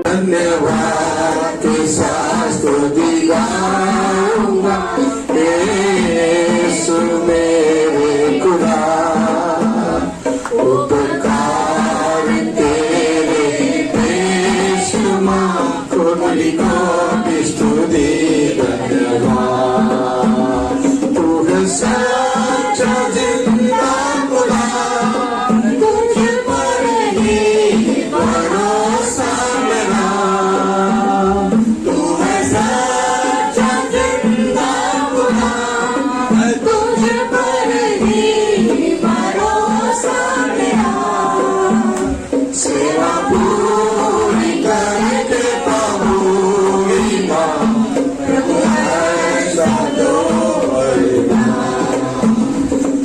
धन्यवाद के साथ स्तुति गाऊंगा, यीशु मेरे खुदा, उपकार तेरे बेशुमार, कोटि कोटि स्तुति धन्यवाद। तू है सच्चा जिंदा खुदा, तुझ पर ही भरोसा मेरा। तू है सच्चा जिंदा खुदा, तुझ पर ही भरोसा मेरा। सेवा पूरी करके पाऊंगी मां, प्रभु ऐसा दो वरना।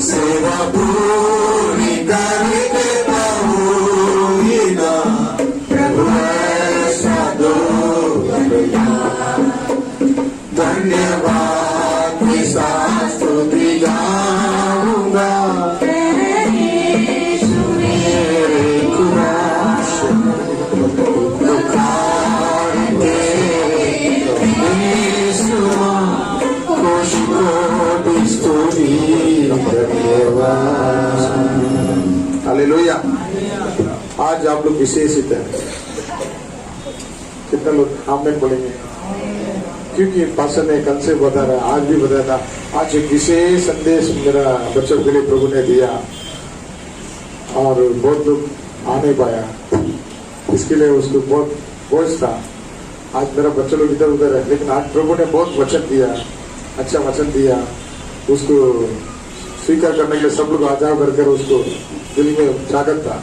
सेवा पूरी करके पाऊंगी ना, प्रभु ऐसा दो वरना। धन्यवाद के साथ स्तुति गाऊंगा, यीशु मेरे खुदा, उपकार तेरे बेशुमार, कोटि कोटि स्तुति धन्यवाद। हालेलुया। आज आप लोग विशेषित है। कितने लोग आमीन बोलेंगे? क्योंकि पास्टर ने कल से बता रहा, आज भी बताया था, आज एक विशेष संदेश मेरा बच्चों के लिए प्रभु ने दिया और बहुत लोग आ नहीं पाया, इसके लिए उसको बहुत बोझ था। आज मेरा बच्चा लोग इधर उधर है, लेकिन आज प्रभु ने बहुत वचन दिया, अच्छा वचन दिया, उसको स्वीकार करने के लिए सब लोग आ जाओ कर उसको दिल में जागत था।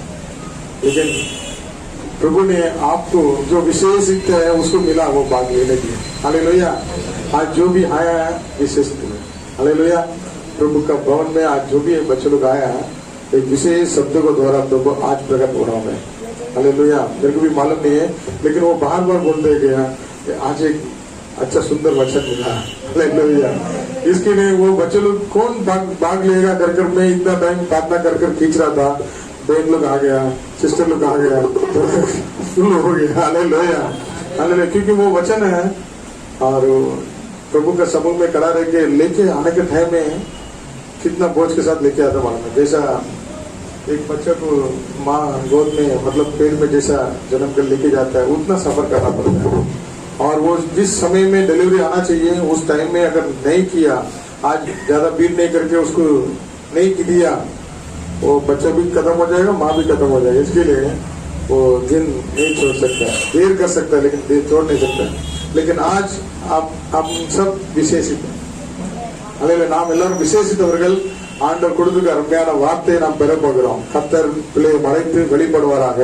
लेकिन प्रभु ने आपको जो विशेषित है उसको मिला, वो भाग लेने के लिए। हालेलुया। आज जो भी आया है विशेष, हालेलुया, प्रभु का भवन में आज जो भी बच्चे लोग आया है, एक विशेष शब्द को द्वारा प्रभु आज प्रकट हो रहा है। हालेलुया। मेरे को भी मालूम नहीं है, लेकिन वो बार बार बोलते गया कि आज एक अच्छा सुंदर वचन मिला। हालेलुया। इसके लिए वो बच्चे लोग कौन भाग लेगा कर मैं इतना टाइम प्रार्थना कर खींच रहा था, बहन लोग आ गया, सिस्टर लोग आ गया, फुल हो गया। हालेलुया। हालेलुया। क्योंकि वो वचन है और प्रभु का समूह में खड़ा रह के लेके आने के टाइम में कितना बोझ के साथ लेके आता मालूम है। जैसा एक बच्चा को माँ गोद में मतलब पेट में जैसा जन्म कर लेके जाता है, उतना सफर करना पड़ता है। और वो जिस समय में डिलीवरी आना चाहिए उस टाइम में अगर नहीं किया, आज ज्यादा भीड़ नहीं करके उसको नहीं दिया, वो बच्चा भी खत्म हो जाएगा, माँ भी खत्म हो जाएगी। इसके लिए वो दिन नहीं छोड़ सकता, देर कर सकता है लेकिन देर छोड़ नहीं सकता। लेकिन आज आप सब விசேஷித்த அல்லேலூயா, நாம் எல்லாரும் விசேஷித்தவர்கள். ஆண்டவர் கொடுத்துக்க அருமையான வார்த்தையை நாம் பெற போகிறோம். கர்த்தர் பிள்ளையை மறைத்து வெளிப்படுவாராக.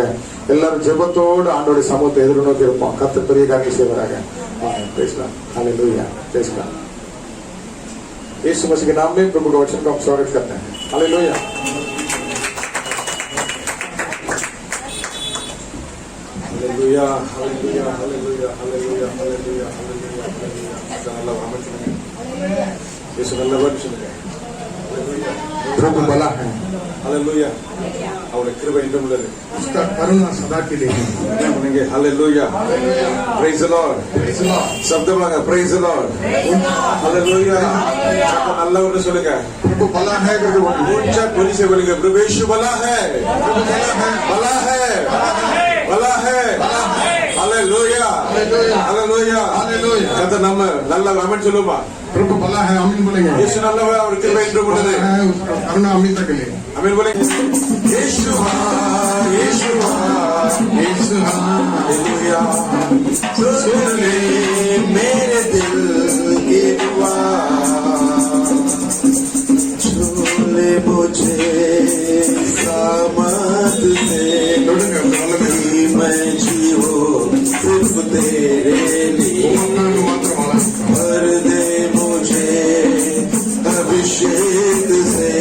எல்லாரும் ஜெபத்தோடு ஆண்டவருடைய சமூகத்தை எதிர்நோக்கி இருப்போம். கர்த்தர் பெரிய காரியம் செய்வாராக. பேசலாம். हालेलुया। பேசலாம். यीशु मसीह के नाम में प्रभु का वचन को हम स्वागत करते हैं। Hallelujah. Hallelujah, hallelujah, hallelujah, hallelujah, hallelujah, hallelujah, hallelujah. Allah रहमत करें। यीशु अल्लाह वचन है। हालेलुया। प्रभु भला है। हालेलुया। அவருடைய கிருபை என்றும் உள்ளது. उसका करुणा सदा के लिए है. बोलेंगे hallelujah. Praise the Lord. Praise the Lord. शब्द बोलेंगे प्रेज द लॉर्ड. हालेलुया. நல்லவர்னு சொல்லுங்க. प्रभु भला है करके ऊंचा ध्वनि से बोलेंगे प्रभु यीशु भला है. प्रभु भला है. भला है. भला है. हालेलुया. हालेलुया. हालेलुया. கர்த்தர் நம்ம நல்ல ஆமென் சொல்லுமா. प्रभु भला है. आमीन बोलेंगे. यीशु நல்லவர், அவர் கிருபை என்றும் உள்ளது. करुणा अमित के लिए. आमीन बोलेंगे. यीशु यीशु यीशु हालेलुया। सुन ले मेरे दिल की दुआ, छू ले मुझे सामत से, मैं जीऊं सिर्फ तेरे लिए, भर दे मुझे अभिषेक से,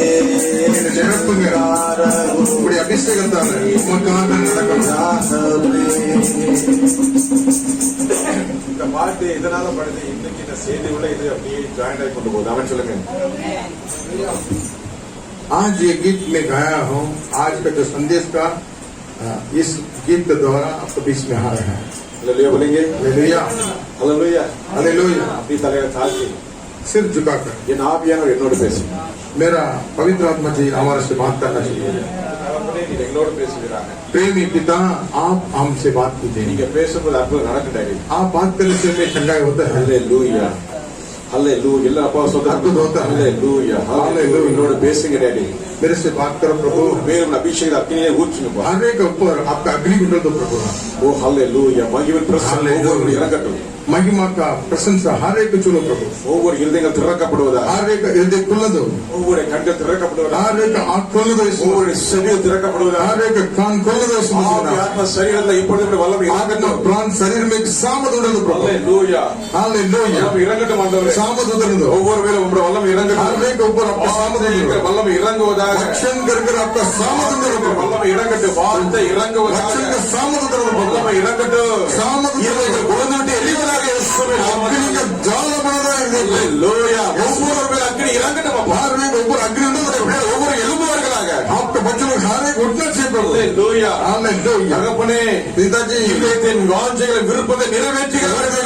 இந்த பாட்டு இதனால படுது. இன்னைக்கு இந்த செய்தி உள்ள இது அப்படியே ஜாயின் ஆகி கொண்டு போகுது. அவன் சொல்லுங்க. आज ये गीत में गाया हूँ, आज का जो संदेश का इस गीत के द्वारा आपके बीच में आ रहा है। हालेलुया बोलेंगे। Hallelujah, hallelujah. हालेलुया। अपनी தலையை தாழ்த்தி सिर झुकाकर என் ஆவியானவர் என்னோடு பேசு. मेरा पवित्र आत्मा जी हमारे से बात करना चाहिए। நீங்க எங்களோடு பேசுகிறாங்க. प्रेमी पिता, आप हमसे बात कीजिए। நீங்க பேசும்போது அற்புதம் நடக்குது. आप बात करने से हमें चंगाई होता है। Hallelujah, hallelujah. எல்லா அப்பா சொல்றாங்க अद्भुत होता है। Hallelujah, hallelujah. என்னோடு பேசுங்க டாடி. मेरे से बात करो प्रभु। மேலும் அபிஷேக அக்கினியை ஊற்றுங்க. हर एक ऊपर आपका अग्नि कुंडल दो प्रभु। ஓ हालेलुया. மகிமையின் பிரசன்னம் ஒவ்வொரு இறங்கட்டும். महिमा का प्रशंसा हर एक चुनो प्रभु। ஒவ்வொரு இருதயங்கள் திறக்கப்படுவதா. हर एक हृदय खुल दो। ஒவ்வொரு கண்கள் திறக்கப்படுவதா. हर एक आँख खोल दो। ஒவ்வொரு செவிகள் திறக்கப்படுவதா. हर एक कान खोल दो। ஆத்ம சரீரத்தில் இப்பொழுது வல்லமை இறங்கட்டும். प्राण शरीर में सामर्थ उड़ल प्रभु। Hallelujah, hallelujah. வல்லமை இறங்கட்டும் ஆண்டவரே. सामर्थ उड़ल दो। ஒவ்வொரு வேளை உம்முடைய வல்லமை இறங்கட்டும். हर एक ऊपर आपका सामर्थ उड़ल दो। வல்லமை இறங்குவதாக. रक्षण कर आपका सामर्थ उड़ल दो। வல்லமை இறங்கட்டும். வார்த்தை இறங்குவதாக. रक्षण का सामर्थ उड़ल दो। வல்லமை இறங்கட்டும். सामर्थ இவைகள் குழந்தைவிட்டு எளிவதாக இயேசுவின் अग्नि நாமத்தில். का जाल बना है। हालेलुया. ஒவ்வொரு வேளை அக்கினி இறங்கட்டும் அப்பா. हर एक ऊपर अग्नि उड़ल दो। ஒவ்வொரு எலும்புவர்களாக. आपके बच्चों को हर एक उठना चाहिए प्रभु। हालेलुया. हालेलुया। தகப்பனே, पिताजी இதயத்தின் வாஞ்சைகளை விருப்பத்தை நிறைவேற்றுகிறவர்கள்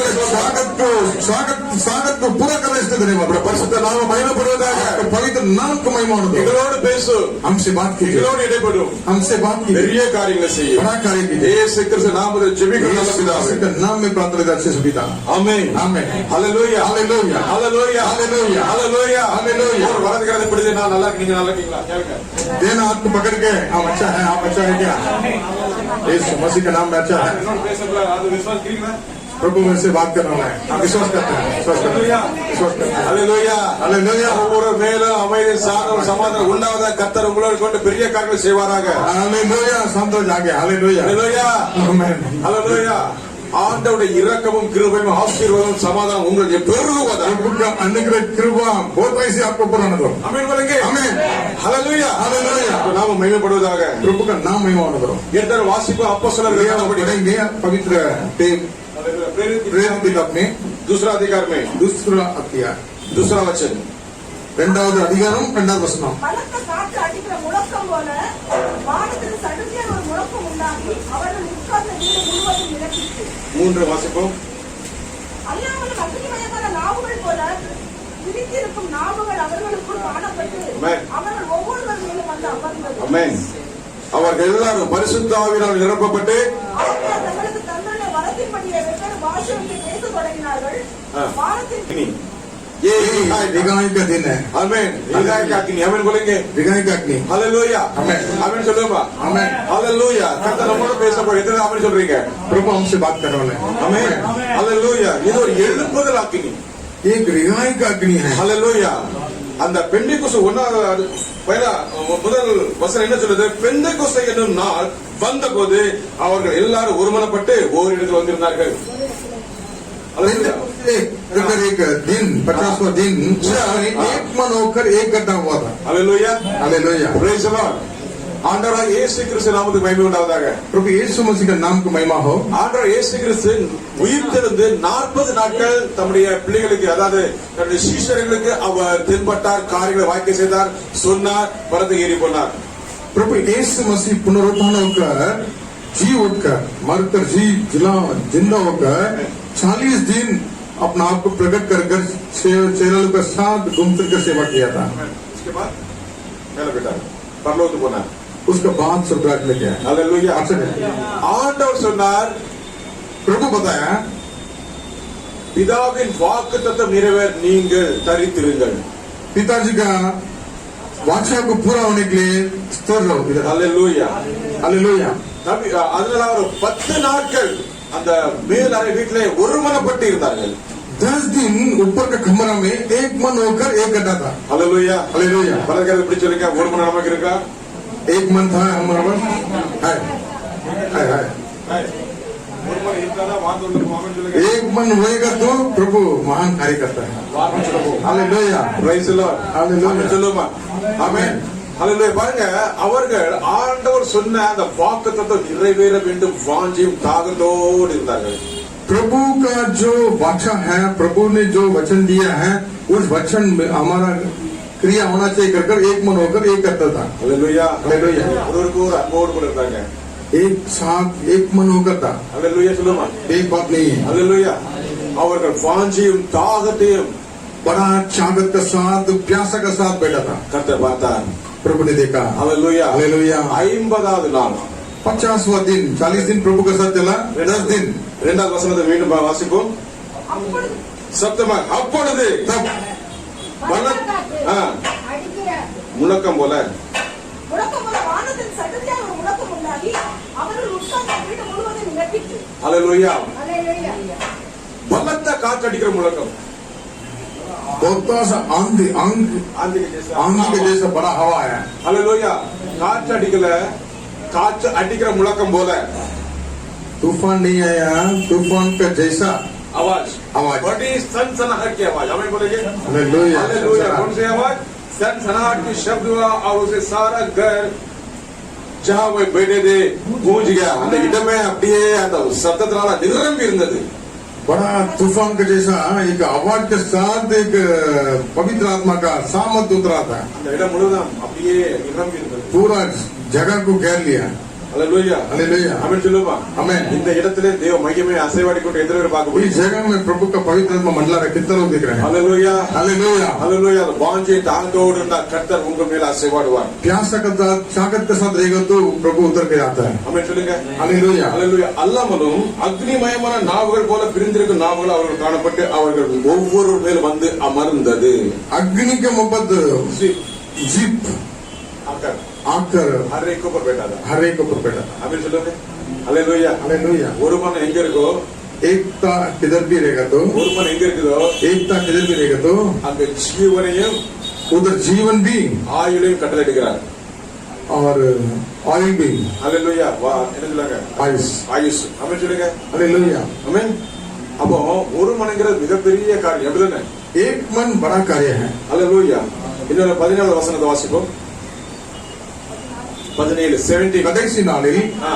स्वागत को पूरा करने से धन्यवाद। பரிசுத்த நாமம் மகிமைப்படுவதாக. पवित्र नाम को महिमा दो। எங்களோடு பேசு. हमसे बात कीजिए। எங்களோடு இடைப்படும். हमसे बात कीजिए। பெரிய காரியங்களை செய்யும். बड़ा कार्य कीजिए। இயேசு கிறிஸ்து நாமத்தில் ஜெபிக்கிறோம் நல்ல பிதாவே. के नाम में प्रार्थना करते हैं पिता। ஆமென். आमेन। ஹalleluya, हालेलुया। ஹalleluya, हालेलुया। ஹalleluya, हालेलुया। ஒரு வலது கரத்தை பிடித்து நான் நல்லா நீங்க நல்லா இருக்கீங்களா கேளுங்க. देना आपको पकड़ के आप अच्छा है, आप अच्छा है क्या? यीशु मसीह के नाम में अच्छा है। இன்னொரு பேசல அது விசுவாஸ் இருக்கீங்களா? प्रभु मुझसे बात करने वाला है। आप विश्वास करते हैं? विश्वास करते हैं? विश्वास करते हैं? ஹalleluya, हालेलुया। ஒவ்வொரு மேலும் அமைதி சாந்தம் சமாதானம் உண்டாவதாக கர்த்தர் உங்களோடு கொண்டு பெரிய காரியங்களை செய்வாராக. हालेलुया। शांत हो जाके। हालेलुया। ஹalleluya, आमेन। ஹalleluya. ஆண்டவருடைய இரக்கமும் கிருபையும் ஆசீர்வாதமும் சமாதானம் உங்களுக்கு பெருகுவதாக. प्रभु का अनुग्रह कृपा बहुत ऐसे आपको पुराना दो। ஆமென் बोलेंगे. आमेन। ஹalleluya, हालेलुया। நாம மகிமைப்படுவதாக. प्रभु का नाम महिमा होना करो। எத்தனை வாசிப்பு அப்போஸ்தலர்கள் நடபடி. पढ़ेंगे पवित्र प्रेरित किताब में दूसरा अधिकार में दूसरा अध्याय दूसरा वचन இரண்டாவது அதிகாரம் இரண்டாவது வசனம். பலத்த காற்று அடிக்கிற முழக்கம் போல வானத்தில் சடுதியான ஒரு முழக்கம் உண்டாகி அவர்கள் உட்கார்ந்த வீடு முழுவதும் நிரப்பிற்று. மூன்று வாசிப்போம். அல்லாமலும் அக்னிமயமான நாவுகள் போல பிரித்திருக்கும் நாவுகள் அவர்களுக்குள் காணப்பட்டு Amen. அவர்கள் ஒவ்வொருவர் மேலும் வந்து அமர்ந்தது. ஆமென். அவர்கள் எல்லாரும் பரிசுத்த ஆவியினால் நிரப்பப்பட்டு அவர்கள் தங்களுக்கு தந்துள்ள வரத்தின்படியே வெவ்வேறு பாஷைகளில் பேசத் தொடங்கினார்கள். வானத்தின் ये विगाई का दिन है। आमेन. विगाई का अग्नि. आमेन बोलेंगे. विगाई का अग्नि। हालेलुया. आमेन। आमेन சொல்லுங்க. आमेन। हालेलुया. கர்த்தர் நம்மோடு பேச போறார். எத்தனை ஆமென் சொல்றீங்க? प्रभु हमसे बात करने वाले हैं। आमेन. हालेलुया. இது ஒரு எழுப்புதல் அக்னி. एक रिगाई का अग्नि है। हालेलुया. அந்த பெந்தேகோஸ்து ஒன்னாவது முதல் வசனம் என்ன சொல்லுது? பெந்தேகோஸ்து என்னும் நாள் வந்தபோது அவர்கள் எல்லாரும் ஒருமனப்பட்டு ஓரிடத்தில் வந்திருந்தார்கள். एक दिन 50वां दिन एक मन होकर एक गड्ढा हुआ था। Hallelujah. Hallelujah. Praise the Lord. ஆண்டவராகிய இயேசு கிறிஸ்து நாமத்துக்கு மகிமை உண்டாவதாக. प्रभु यीशु मसीह का नाम को महिमा हो। ஆண்டவர் இயேசு கிறிஸ்து உயிர்த்தெழுந்து 40 நாட்கள் தம்முடைய பிள்ளைகளுக்கு அதாவது தன்னுடைய சீஷர்களுக்கு அவர் தென்பட்டார், காரியங்களை வாய்க்க செய்தார், சொன்னார், பரத்துக்கு ஏறி போனார். प्रभु यीशु मसीह पुनरुत्थान होकर जी उठकर मरकर जी जिंदा होकर 40 दिन अपना आप को प्रकट कर चेलों के साथ घूम फिर कर सेवा किया था। उसके बाद மேல போயிட்டார், பரலோகத்துக்கு போனார். उसके बाद स्वर्गराज में गया। हालेलुया. अच्छा, ஆண்டவர் சொன்னார், प्रभु बताया பிதாவின் வாக்குத்தத்தம் நிறைவேற நீங்கள் தரித்திருங்கள். पिताजी का वाचा को पूरा होने के लिए स्थिर रहो। हालेलुया. हालेलुया। அதனால அவர் 10 நாட்கள் அந்த மேல் அறை வீட்டிலே ஒருமனப்பட்டு இருந்தார்கள். 10 दिन ऊपर का कमरा में एक मन होकर एक गड्ढा था। हालेलुया. हालेलुया। பலர்கள் எப்படி சொல்லுங்க? ஒரு மணி நமக்கு இருக்கா? एक मन था हमारा मन है है ஒரு மணி இருந்தா வார்த்தை மாமன் சொல்லுங்க. एक मन होएगा तो प्रभु महान कार्य करता है। வார்த்தை சொல்லுங்க. Hallelujah. Praise the Lord. Hallelujah. ஆமென் சொல்லுமா. ஆமென். हालेलुया. பாருங்க, அவர்கள் ஆண்டவர் சொன்ன அந்த வாக்குத்தத்தம் நிறைவேற வேண்டும் வாஞ்சையும் தாகத்தோடு இருந்தார்கள். प्रभु का जो वाचा है, प्रभु ने जो वचन दिया है, उस वचन में हमारा क्रिया होना चाहिए कर कर एक मन होकर एक करता था அல்லேலூயா அல்லேலூயா. ஒருவருக்கு ஒரு அன்போடு கூட இருந்தாங்க एक साथ एक मन होकर था அல்லேலூயா சொல்லுமா एक बात नहीं है அல்லேலூயா அவர்கள் வாஞ்சியும் தாகத்தையும் बड़ा चागत का साथ प्यासा का साथ बैठा था கர்த்தர் பார்த்தார் प्रभु ने देखा அல்லேலூயா हालेलुया 50வது நாள் 50वां दिन 40 दिन प्रभु के साथ चला 10 दिन இரண்டாவது வசனத்தை மீண்டும் வாசிப்போம் அப்பொழுது சத்தமா அப்பொழுது तब பள்ளத்தாக்கு ஆ. அடிக்கிற முழக்கம் போல முழக்கம் போல வானத்தில் சடுதியாக ஒரு முழக்கம் உண்டாகி அவர்கள் உட்கார்ந்த வீடு முழுவதும் நிரப்பிற்று. அல்லேலூயா அல்லேலூயா. பலத்த காற்றடிக்கிற முழக்கம் बहुत सा आंधी ஆந்திக்கு आंधी के जैसा बड़ा हवा है அல்லேலூயா காற்று அடிக்கல காற்று அடிக்கிற முழக்கம் போல तूफान नहीं आया तूफान का जैसा आवाज आवाज बड़ी सनसनाहट की आवाज हमें बोलेंगे हालेलुया हालेलुया कौन सी आवाज सनसनाहट की शब्द हुआ और उसे सारा घर जहां वो बैठे थे गूंज गया அந்த இடமே அப்படியே அந்த சத்தத்தினால நிரம்பி இருந்தது बड़ा तूफान का जैसा एक आवाज के साथ एक पवित्र आत्मा का सामत उतरा था அந்த இடம் முழுவதும் அப்படியே நிரம்பி இருந்தது पूरा जगह को घेर लिया हालेलुया हालेलुया आमेन சொல்லுமா आमेन இந்த இடத்திலே தேவ மகிமை அசைவாடி கொண்டு எத்தனை பேர் பார்க்க इस முடியும் जगह में प्रभु का पवित्र आत्मा मंडला रहा कितने लोग दिख रहे हैं हालेलुया हालेलुया हालेलुया அந்த வாஞ்சை தாங்கோடு இருந்த கர்த்தர் உங்க மேல அசைவாடுவார் प्यासा के साथ चाकत के साथ रहेगा तो प्रभु उतर के आता है ஆமென் சொல்லுங்க हालेलुया அல்லேலூயா அல்லாமலும் அக்னிமயமான நாவுகள் போல பிரிந்திருக்கும் நாவுகள் அவர்கள் காணப்பட்டு அவர்கள் ஒவ்வொரு மேல் வந்து அமர்ந்தது अग्नि के मुपद जीप ஆக்கர் आकर हर एक ऊपर बैठा था हर एक ऊपर बैठा था आमीन சொல்லுங்க அல்லேலூயா हालेलुया ஒரு மனம் எங்க இருக்கோ एकता किधर भी रहेगा तो ஒரு மனம் எங்க இருக்குதோ एकता किधर भी रहेगा तो அங்க ஜீவனையும் उधर जीवन भी ஆயுளையும் கட்டளையிடுகிறார் और ऑयल भी அல்லேலூயா வா என்ன சொல்லுங்க आयुष ஆயுஷ் ஆமென் சொல்லுங்க हालेलुया ஆமென் அப்போ ஒரு மனங்கிறது மிகப்பெரிய காரியம் அப்படிதானே एक मन बड़ा कार्य है அல்லேலூயா இன்னொரு 17 வசனத்தை வாசிப்போம் 17 17 கடைசி நாளில் ஆ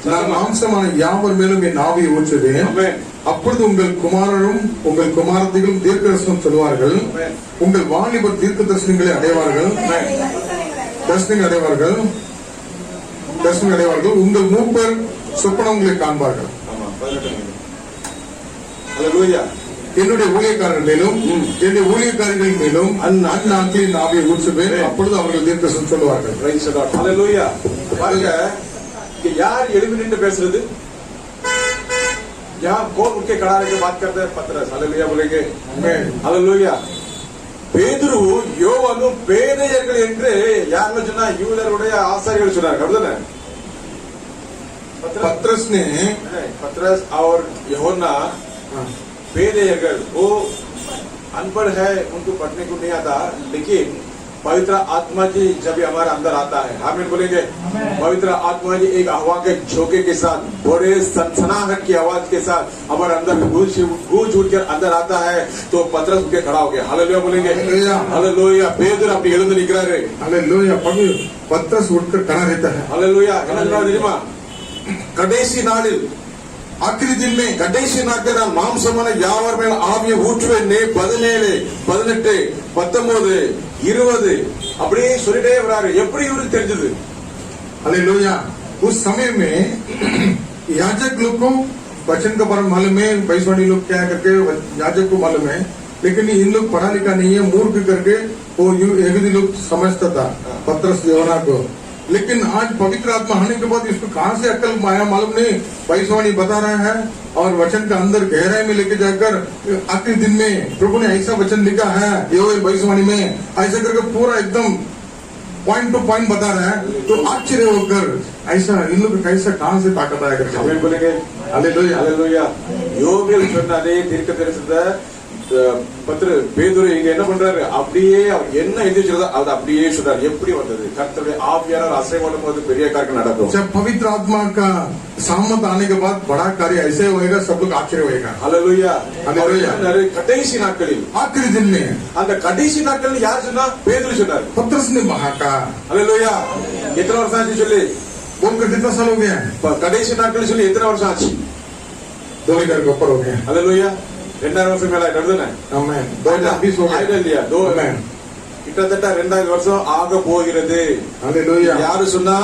நான் மாம்சமான யாவர் மேலும் என் ஆவியை ஊற்றுவேன் ஆமென் அப்பொழுது உங்கள் குமாரரும் உங்கள் குமாரத்திகளும் தீர்க்க தரிசனம் சொல்வார்கள் ஆமென் உங்கள் வாலிபர் தீர்க்க தரிசனங்களை அடைவார்கள் தரிசனங்களை அடைவார்கள் தரிசனங்களை அடைவார்கள் உங்கள் மூப்பர் சொப்பனங்களை காண்பார்கள் ஆமா 18 அல்லேலூயா என்னுடைய ஊழியக்காரர்கள் மேலும் என்னுடைய ஊழியக்காரர்கள் மேலும் அந்நாட்களில் ஆவியை ஊற்றுவேன் அப்பொழுது அவர்கள் தீர்க்க தரிசனம் சொல்வார்கள் பிரைஸ் தி லார்ட் அல்லேலூயா பாருங்க कि यार எழும்பி நின்று பேசுறது यहाँ कौन उठ के खड़ा रह के बात करता है पतरस हालेलुया बोलेंगे हालेलुया பேதுரு யோவானும் பேதையர்கள் என்று யாருன்னு சொன்னா யூதருடைய ஆசாரியர்கள் சொன்னாங்க அப்படிதானே पत्रस ने पतरस और यूहन्ना பேதையர்கள் वो अनपढ़ है उनको पढ़ने को नहीं आता लेकिन पवित्र आत्मा जी जब हमारे अंदर आता है आमीन बोलेंगे पवित्र आत्मा जी एक हवा के झोंके के साथ बड़े सनसनाहट की आवाज के साथ हमारे अंदर गूंज उठ कर अंदर आता है तो पतरस उठ के खड़ा हो गया हालेलुया बोलेंगे हालेलुया பேதுரு அப்படி எழுந்து நிக்கிறாரு हालेलुया पत्रस उठकर खड़ा रहता है हालेलुया என்ன சொல்றாரு தெரியுமா கடைசி நாளில் आखिरी दिन में கடைசி நாட்கள் நான் மாம்சமான யாவர் மேல் ஆவியை ஊற்றுவேன் 17 18 19 20 அப்படியே சொல்லிட்டே வராரு எப்படி இவருக்கு தெரிஞ்சது हालेलुया उस समय में याजक लोग को वचन का बारे में मालूम है बैसवाणी लोग क्या करके याजक को मालूम है लेकिन इन लोग पढ़ा लिखा नहीं है मूर्ख करके वो यहूदी लोग समझता था पत्रस यूहन्ना को लेकिन आज पवित्र आत्मा आने के बाद इसको कहां से अक्ल आया मालूम नहीं बैसवाणी बता रहा है और वचन का अंदर गहराई में लेके जाकर आखिरी दिन में प्रभु ने ऐसा वचन लिखा है योएल बैसवाणी में ऐसा करके पूरा एकदम पॉइंट टू पॉइंट बता रहा है तो आश्चर्य होकर ऐसा इन लोग कैसा कहां से ताकत आया करके ஆமென் बोलेंगे हालेलुया हालेलुया யோவேல் சொன்ன அதே தீர்க்கதரிசனத்தை பத்திர பேதுரு இங்க என்ன பண்றாரு அப்படியே அவர் என்ன எதிர்ச்சதோ அது அப்படியே சொல்றாரு எப்படி வந்தது கர்த்தருடைய ஆவியானவர் அசைவாடும் போது பெரிய காரியம் நடக்கும் जब पवित्र आत्मा का सामत आने के बाद बड़ा कार्य ऐसे होएगा सब लोग आश्चर्य होएगा हालेलुया हालेलुया கடைசி நாட்களில் आखिरी दिन में அந்த கடைசி நாட்கள் யார் சொன்னா பேதுரு சொன்னார் पत्रस ने महाका हालेलुया எத்தனை வருஷம் ஆச்சு சொல்லி बोलकर कितना साल हो गया கடைசி நாட்கள் சொல்லி எத்தனை வருஷம் ஆச்சு 2000 के ऊपर हो गया हालेलुया 2000 வருஷம் மேல ஆயிடுதுனே आमेन 2020 हो ஆயிடும் गया இல்லையா आमेन கிட்டத்தட்ட 2000 வருஷம் ஆக போகிறது. हालेलुया யாரு சொன்னா?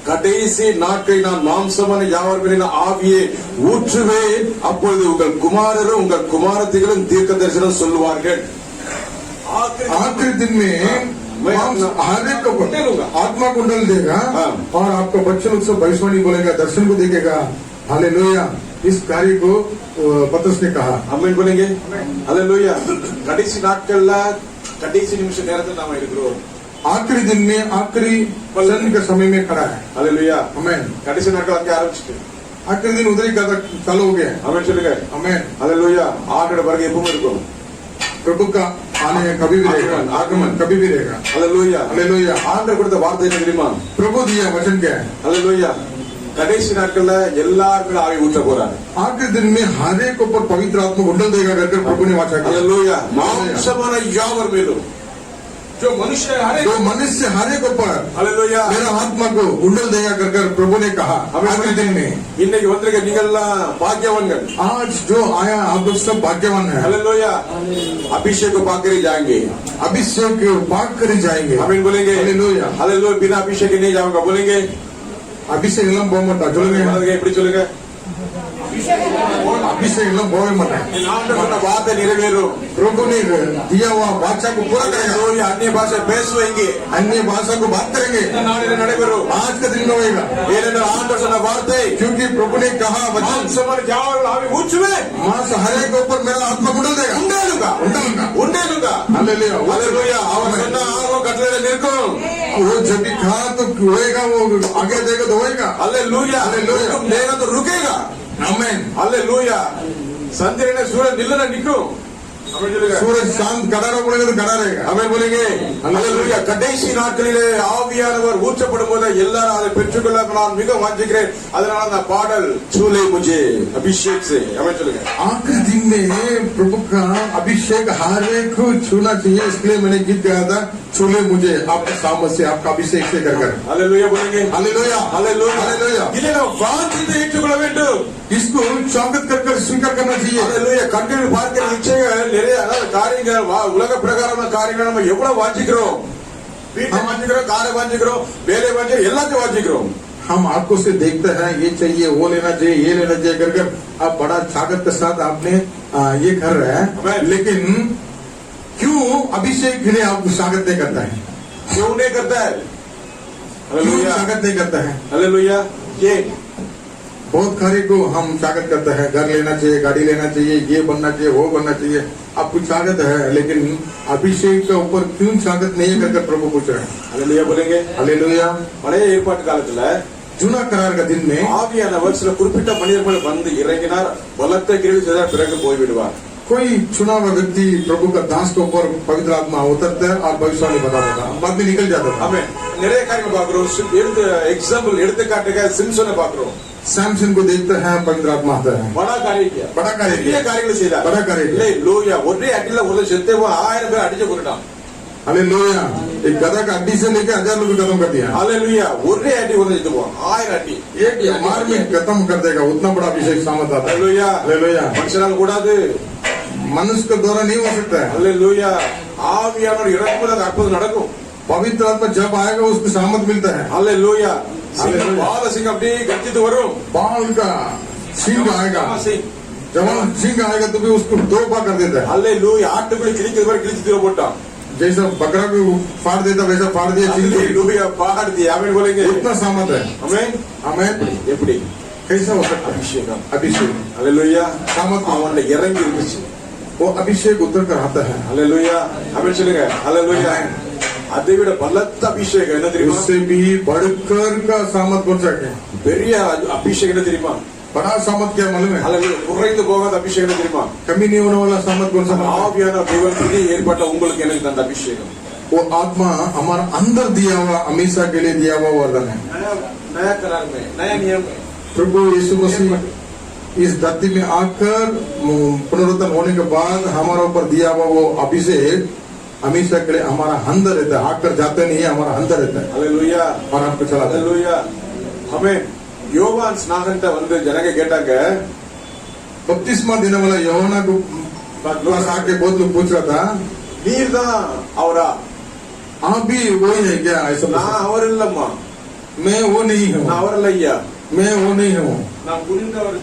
கடைசி நாட்களில் நான் மாம்சமான யாவர் மேலும் ஆவியை ஊற்றுவேன், அப்பொழுது உங்கள் குமாரரும் உங்கள் குமாரத்திகளும் தீர்க்க தரிசனம் சொல்லுவார்கள். आखिरी दिन में हर एक को आत्मा को डल देगा और आपका बच्चे लोग सब भविष्यवाणी बोलेगा, दर्शन को देखेगा. हालेलुया. इस कार्य को पतरस ने कहा. ஆமென் बोलेंगे. हालेलुया. கடைசி நாட்கள்ல கடைசி நிமிஷ நேரத்தில் நாம இருக்கிறோம். आखिरी दिन में आखिरी पलन के समय में खड़ा है. हालेलुया. आमेन. கடைசி நாட்கள் அங்கே ஆரம்பிச்சிட்டு आखिरी दिन उधर ही चालू हो गया. ஆமென் சொல்லுங்க. आमेन. हालेलुया. ஆண்டோட வருகை எப்பவும் இருக்கும். प्रभु का आने कभी भी रहेगा, आगमन कभी भी रहेगा. हालेलुया. हालेलुया. ஆண்டவர் கொடுத்த வார்த்தை என்ன தெரியுமா? प्रभु दिया वचन क्या है? हालेलुया. கடைசி நாட்கள்ல எல்லாருக்கும் ஆவி ஊற்ற போறாரு. आखिरी दिन में हर एक ऊपर पवित्र आत्मा उंडल देगा करके प्रभु ने वाचा किया. हालेलुया. மாம்சமான யாவர் மேலும் जो मनुष्य हर एक ऊपर हालेलुया मेरा आत्मा को उंडल देगा कर प्रभु ने कहा. आखिरी दिन में இன்னைக்கு வந்திருக்க நீங்கெல்லாம் பாக்கியவான்கள். आज जो आया आप लोग सब भाग्यवान है. हालेलुया. अभिषेक को पाकर ही जाएंगे. अभिषेक पाक कर ही जाएंगे. आमीन बोलेंगे. हालेलुया. हालेलुया. बिना अभिषेक के नहीं जाऊंगा बोलेंगे. अभिषेक इलम बोल मत சொல்லுங்க. எப்படி சொல்லுங்க? अभिषेक इलम बोल मत. ஆண்டவர் சொன்ன வார்த்தை நிறைவேறும். प्रभु ने दिया हुआ भाषा को पूरा करेगा. हालेलुया. अन्य भाषा பேசுவீங்க. अन्य भाषा को बात करेंगे. நாளில் நடைபெறும். आज का दिन में होगा. ஏனென்றால் ஆண்டவர் சொன்ன வார்த்தை क्योंकि प्रभु ने कहा वचन மாம்சமான யாவர் ஆவி ஊற்றுவேன். मांस हर एक ऊपर मेरा आत्मा उंडल देगा. உண்டேலுங்க. उंडेलूंगा. हालेलुया. हालेलुया. அவர் சொன்ன ஆகும் கட்டளையில நிற்கும். वो जब भी कहा तो होएगा, वो आगे देगा तो होएगा. हालेलुया. हालेलुया. हुक्म देगा तो रुकेगा. आमेन. हालेलुया. சந்திரனை சூரியன் நில்லன நிற்கும். ஆமென் சொல்லுங்க. सूरज शांत खड़ा रहो बोलेगा तो खड़ा रहेगा. ஆமென் बोलेंगे. हालेलुया. கடைசி நாட்களிலே ஆவியானவர் ஊற்றப்படும் போது எல்லாரும் அதை பெற்றுக்கொள்ள நான் மிக வாஞ்சிக்கிறேன். அதனால அந்த பாடல் छूले मुझे अभिषेक से. ஆமென் சொல்லுங்க. आखिरी दिन में प्रभु का अभिषेक हर एक को छूना चाहिए, इसलिए मैंने गीत गाया था, छूले मुझे आपका सामर्थ से, आपका अभिषेक से कर कर. हालेलुया बोलेंगे. हालेलुया. हालेलुया. हालेलुया. இதை நாம் வாஞ்சித்து ஏற்றுக்கொள்ள வேண்டும். इसको स्वागत कर स्वीकार करना चाहिए. हालेलुया. கண்களில் பார்க்கிற இச்சைகள் நிறைய, அதாவது காரியங்கள் உலக பிரகாரமான காரியங்கள் நம்ம எவ்வளவு வாஞ்சிக்கிறோம். வீட்டை வாஞ்சிக்கிறோம், காரை வாஞ்சிக்கிறோம், வேலை வாஞ்சிக்கிறோம், எல்லாத்தையும் வாஞ்சிக்கிறோம். हम आंखों से देखते हैं ये चाहिए, वो लेना चाहिए, ये लेना चाहिए कर आप बड़ा ताकत के साथ आपने ये कर रहे हैं, लेकिन क्यों अभिषेक के लिए आप स्वागत नहीं करता है? क्यों नहीं करता है? क्यों स्वागत नहीं करता है? हालेलुया. ये बहुत कार्य को हम स्वागत करते हैं, घर लेना चाहिए, गाड़ी लेना चाहिए, ये बनना चाहिए, वो बनना चाहिए, आपको स्वागत है, लेकिन अभिषेक के ऊपर क्यों स्वागत नहीं करकर प्रभु पूछ रहे हैं? हालेलुया बोलेंगे. हालेलुया. பழைய ஏற்பாட்டு காலத்துல जूना करार का दिन में ஆவியானவர் சில குறிப்பிட்ட மனிதர்கள் வந்து இறங்கினார், பலத்த கிரியை செய்தார், பிறகு போய்விடுவார். कोई चुना हुआ व्यक्ति प्रभु का दास के ऊपर पवित्र आत्मा उतरता है और भविष्यवाणी बताता था, बाद में निकल जाता था. ஆமென். நிறைய காரியங்கள் பாக்குறோம். எக்ஸாம்பிள் எடுத்துக்காட்டுக சிம்சனை பாக்குறோம். सैमसन को देखते हैं, पवित्र आत्मा आता है. बड़ा कार्य किया. बड़ा कार्य பெரிய किया. காரியங்களை செய்தார். बड़ा कार्य किया. हालेलुया. ஒரே அடியில ஒரு செத்தே 1000 பேர் அடிச்சு கொண்டான். हालेलुया. एक गधा का अड्डी से लेकर 1000 लोग खत्म कर दिया. हालेलुया. ஒரே அடி ஒரு செத்து போவான். 1000 அடி एक मार में खत्म कर देगा, उतना बड़ा अभिषेक सामर्थ आता है. हालेलुया. हालेलुया. மனுஷனால கூடாது. मनुष्य के द्वारा नहीं हो सकता है. हालेलुया. ஆவியானவர் இறங்கும்போது அந்த அற்புதம் நடக்கும். पवित्र आत्मा जब आएगा उसको सामर्थ मिलता है. हालेलुया. हालेलुया. பால சிங்கம் அப்படியே கத்திட்டு வரும். बाल का सिंह आएगा, जवान सिंह आएगा तो भी उसको दो बार कर देता है. हालेलुया. ஆட்டுக்குள்ள கிழிக்கிறது மாதிரி கிழிச்சு தீர போட்டான். जैसा बकरा को फाड़ देता वैसा फाड़ दिया सिंह को. हालेलुया. பாடு दिया. आमीन बोलेंगे. उतना सामर्थ है. आमीन. हमें எப்படி कैसा हो सकता है? அபிஷேகம். अभिषेक हालेलुया. सामर्थ அவன்ல இறங்கி இருந்துச்சு. वो अभिषेक उतर कर आता है. हालेलुया. आमीन சொல்லுங்க. हालेलुया. அதை விட பலத்த அபிஷேகம் என்ன தெரியுமா? उससे भी बढ़कर का सामर्थ कौन सा है? பெரிய அபிஷேகம் என்ன தெரியுமா? बड़ा सामर्थ क्या मालूम है? हालेलुया. குறைந்து போகாத அபிஷேகம் என்ன தெரியுமா? कमी नहीं होने वाला सामर्थ कौन सा? ஆவியான தேவனுக்கு ஏற்பட்ட உங்களுக்கு எனக்கு தந்த அபிஷேகம். वो आत्मा हमारा अंदर दिया हुआ, हमेशा के लिए दिया हुआ वरदान है. नया करार में, नया नियम में प्रभु यीशु मसीह इस धरती में आकर पुनरुत्थान होने के बाद हमारे ऊपर दिया हुआ वो अभिषेक हमेशा के लिए हमारा अंदर रहता है. आकर जाते नहीं है, हमारा अंदर रहता है हालेलुया. और आपको चलाता है. हालेलुया. हमें யோவான் ஸ்நாகன்ட்ட வந்து ஜனங்க கேட்டாங்க, बपतिस्मा देने वाला यूहन्ना को पास आके बहुत लोग पूछ रहा था, நீர் தான் அவரா? आप भी वही है क्या? ऐसा நான் அவர் இல்லம்மா, मैं वो नहीं हूँ, நான் அவர் இல்ல ஐயா. मैं वो नहीं हूँ। நான் புரிந்த ஒரு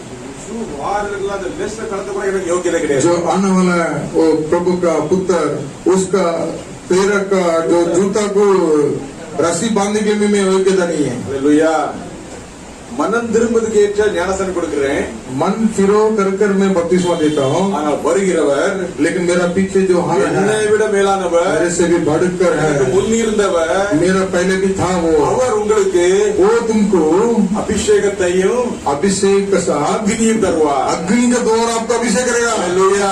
வாரத்துக்குள்ள அந்த லிஸ்ட் கடத்த கூட எனக்கு யோகியதை கிடையாது. जो आने वाला है, वो प्रभु का पुत्र, उसका पैर का जो जूता को रस्सी बांधने के लिए मैं योग्यता नहीं है। ஹalleluya. மனம் திரும்புவதற்கு ஏற்ற ஞானஸ்நானம் கொடுக்கிறேன். मन फिरो कर कर मैं बपतिस्मा देता हूँ, ஆனால் வருகிறவர் लेकिन मेरा पीछे जो हाथ என்னை है விட மேலானவர், मेरे से भी बढ़कर எனக்கு है, முன் இருந்தவர், मेरा पहले भी था वो அவர் உங்களுக்கு वो तुमको அபிஷேகத்தையும் अभिषेक के साथ அக்னியும் தருவார். अग्नि का द्वारा आपका अभिषेक करेगा। ஹalleluya.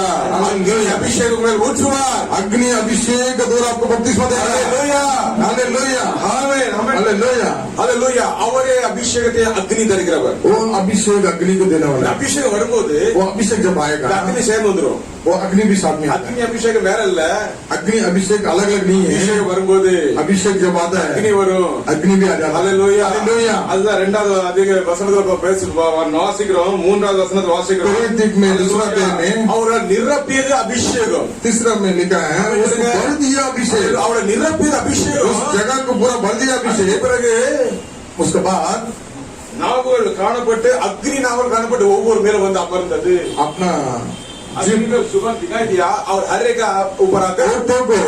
அக்னி அபிஷேகம் மேல் ஊற்றுவார். अग्नि अभिषेक के द्वारा आपको बपतिस्मा देगा। ஹalleluya. हालेलुया, ஆமென். ஆமென். हालेलुया। ஹalleluya. அவரே அபிஷேகத்தை அக்னி தருகிறவர். वो अभिषेक अग्नि को देने இந்த वाला है। அபிஷேகம் வரும்போது वो अभिषेक जब இந்த आएगा அக்னி சேர்ந்து வந்துரும். वो अग्नि भी साथ में आता है। அக்னி அபிஷேகம் வேற இல்ல. अग्नि अभिषेक अलग अलग नहीं है। அபிஷேகம் வரும்போது अभिषेक जब आता அக்னி है வரும். अग्नि भी आ जाता है। ஹalleluya. हालेलुया। அதுதான் இரண்டாவது அதிக வசனத்துல வாசிக்கிறோம். மூன்றாவது வசனத்துல வாசிக்கிறோம். कोरिन्थियों में दूसरा अध्याय में அவரை நிரப்பியது அபிஷேகம். तीसरा में लिखा है उसको भर दिया अभिषेक। அவரை நிரப்பியது उस அபிஷேகம். जगह को पूरा भर दिया அதுக்கு अभिषेक। பிறகு उसके बाद நாவுகள் காணப்பட்டு அக்னி நாவுகள் காணப்பட்டு ஒவ்வொரு மேல வந்து அமர்ந்தது. अपना अग्नि का सुगंध दिखाई दिया और हर एक ऊपर आकर ओटो को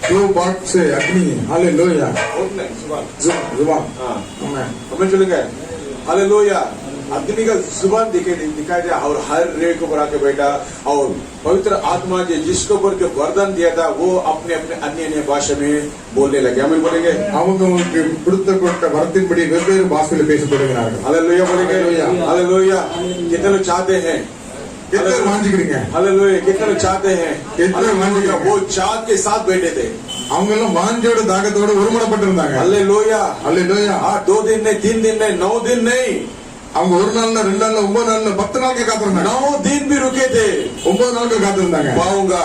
दो बात से अग्नि हालेलुया उठने सुगंध. जुबान हाँ, आमेन। हमें चलेंगे. हालेलुया. अग्नि का सुगंध दिखाई दिया और हर एक ऊपर आके बैठा और पवित्र आत्मा जी जिसके ऊपर जो वरदान दिया था वो अपने अपने अन्य अन्य भाषा में बोलने लगे. हमें बोलेंगे அவங்களுக்கு கொடுத்த வரத்தின்படி வெவ்வேறு பாஷையில் பேசத் தொடங்கினார்கள்। हालेलुया बोलेंगे. हालेलुया. हालेलुया. कितने लोग चाहते हैं? कितने वांछिக்கிறீங்க? हालेलुया. कितने लोग चाहते हैं? कितने हालेलुया. वांछिக்கிறீங்க? वो चाहत के साथ बैठे थे. அவங்க எல்லாம் வாஞ்சோட தாகத்தோட ஒருமனப்பட்டிருந்தாங்க। हालेलुया. हालेलुया। 2 दिन नहीं, 3 दिन नहीं, 9 दिन नहीं, அவங்க ஒரு நாள்ல 2 நாள்ல 9 நாள்ல 10 நாளுக்கு காத்திருந்தாங்க। 9 दिन भी रुके थे. 9 நாளுக்கு காத்திருந்தாங்க। पाऊंगा,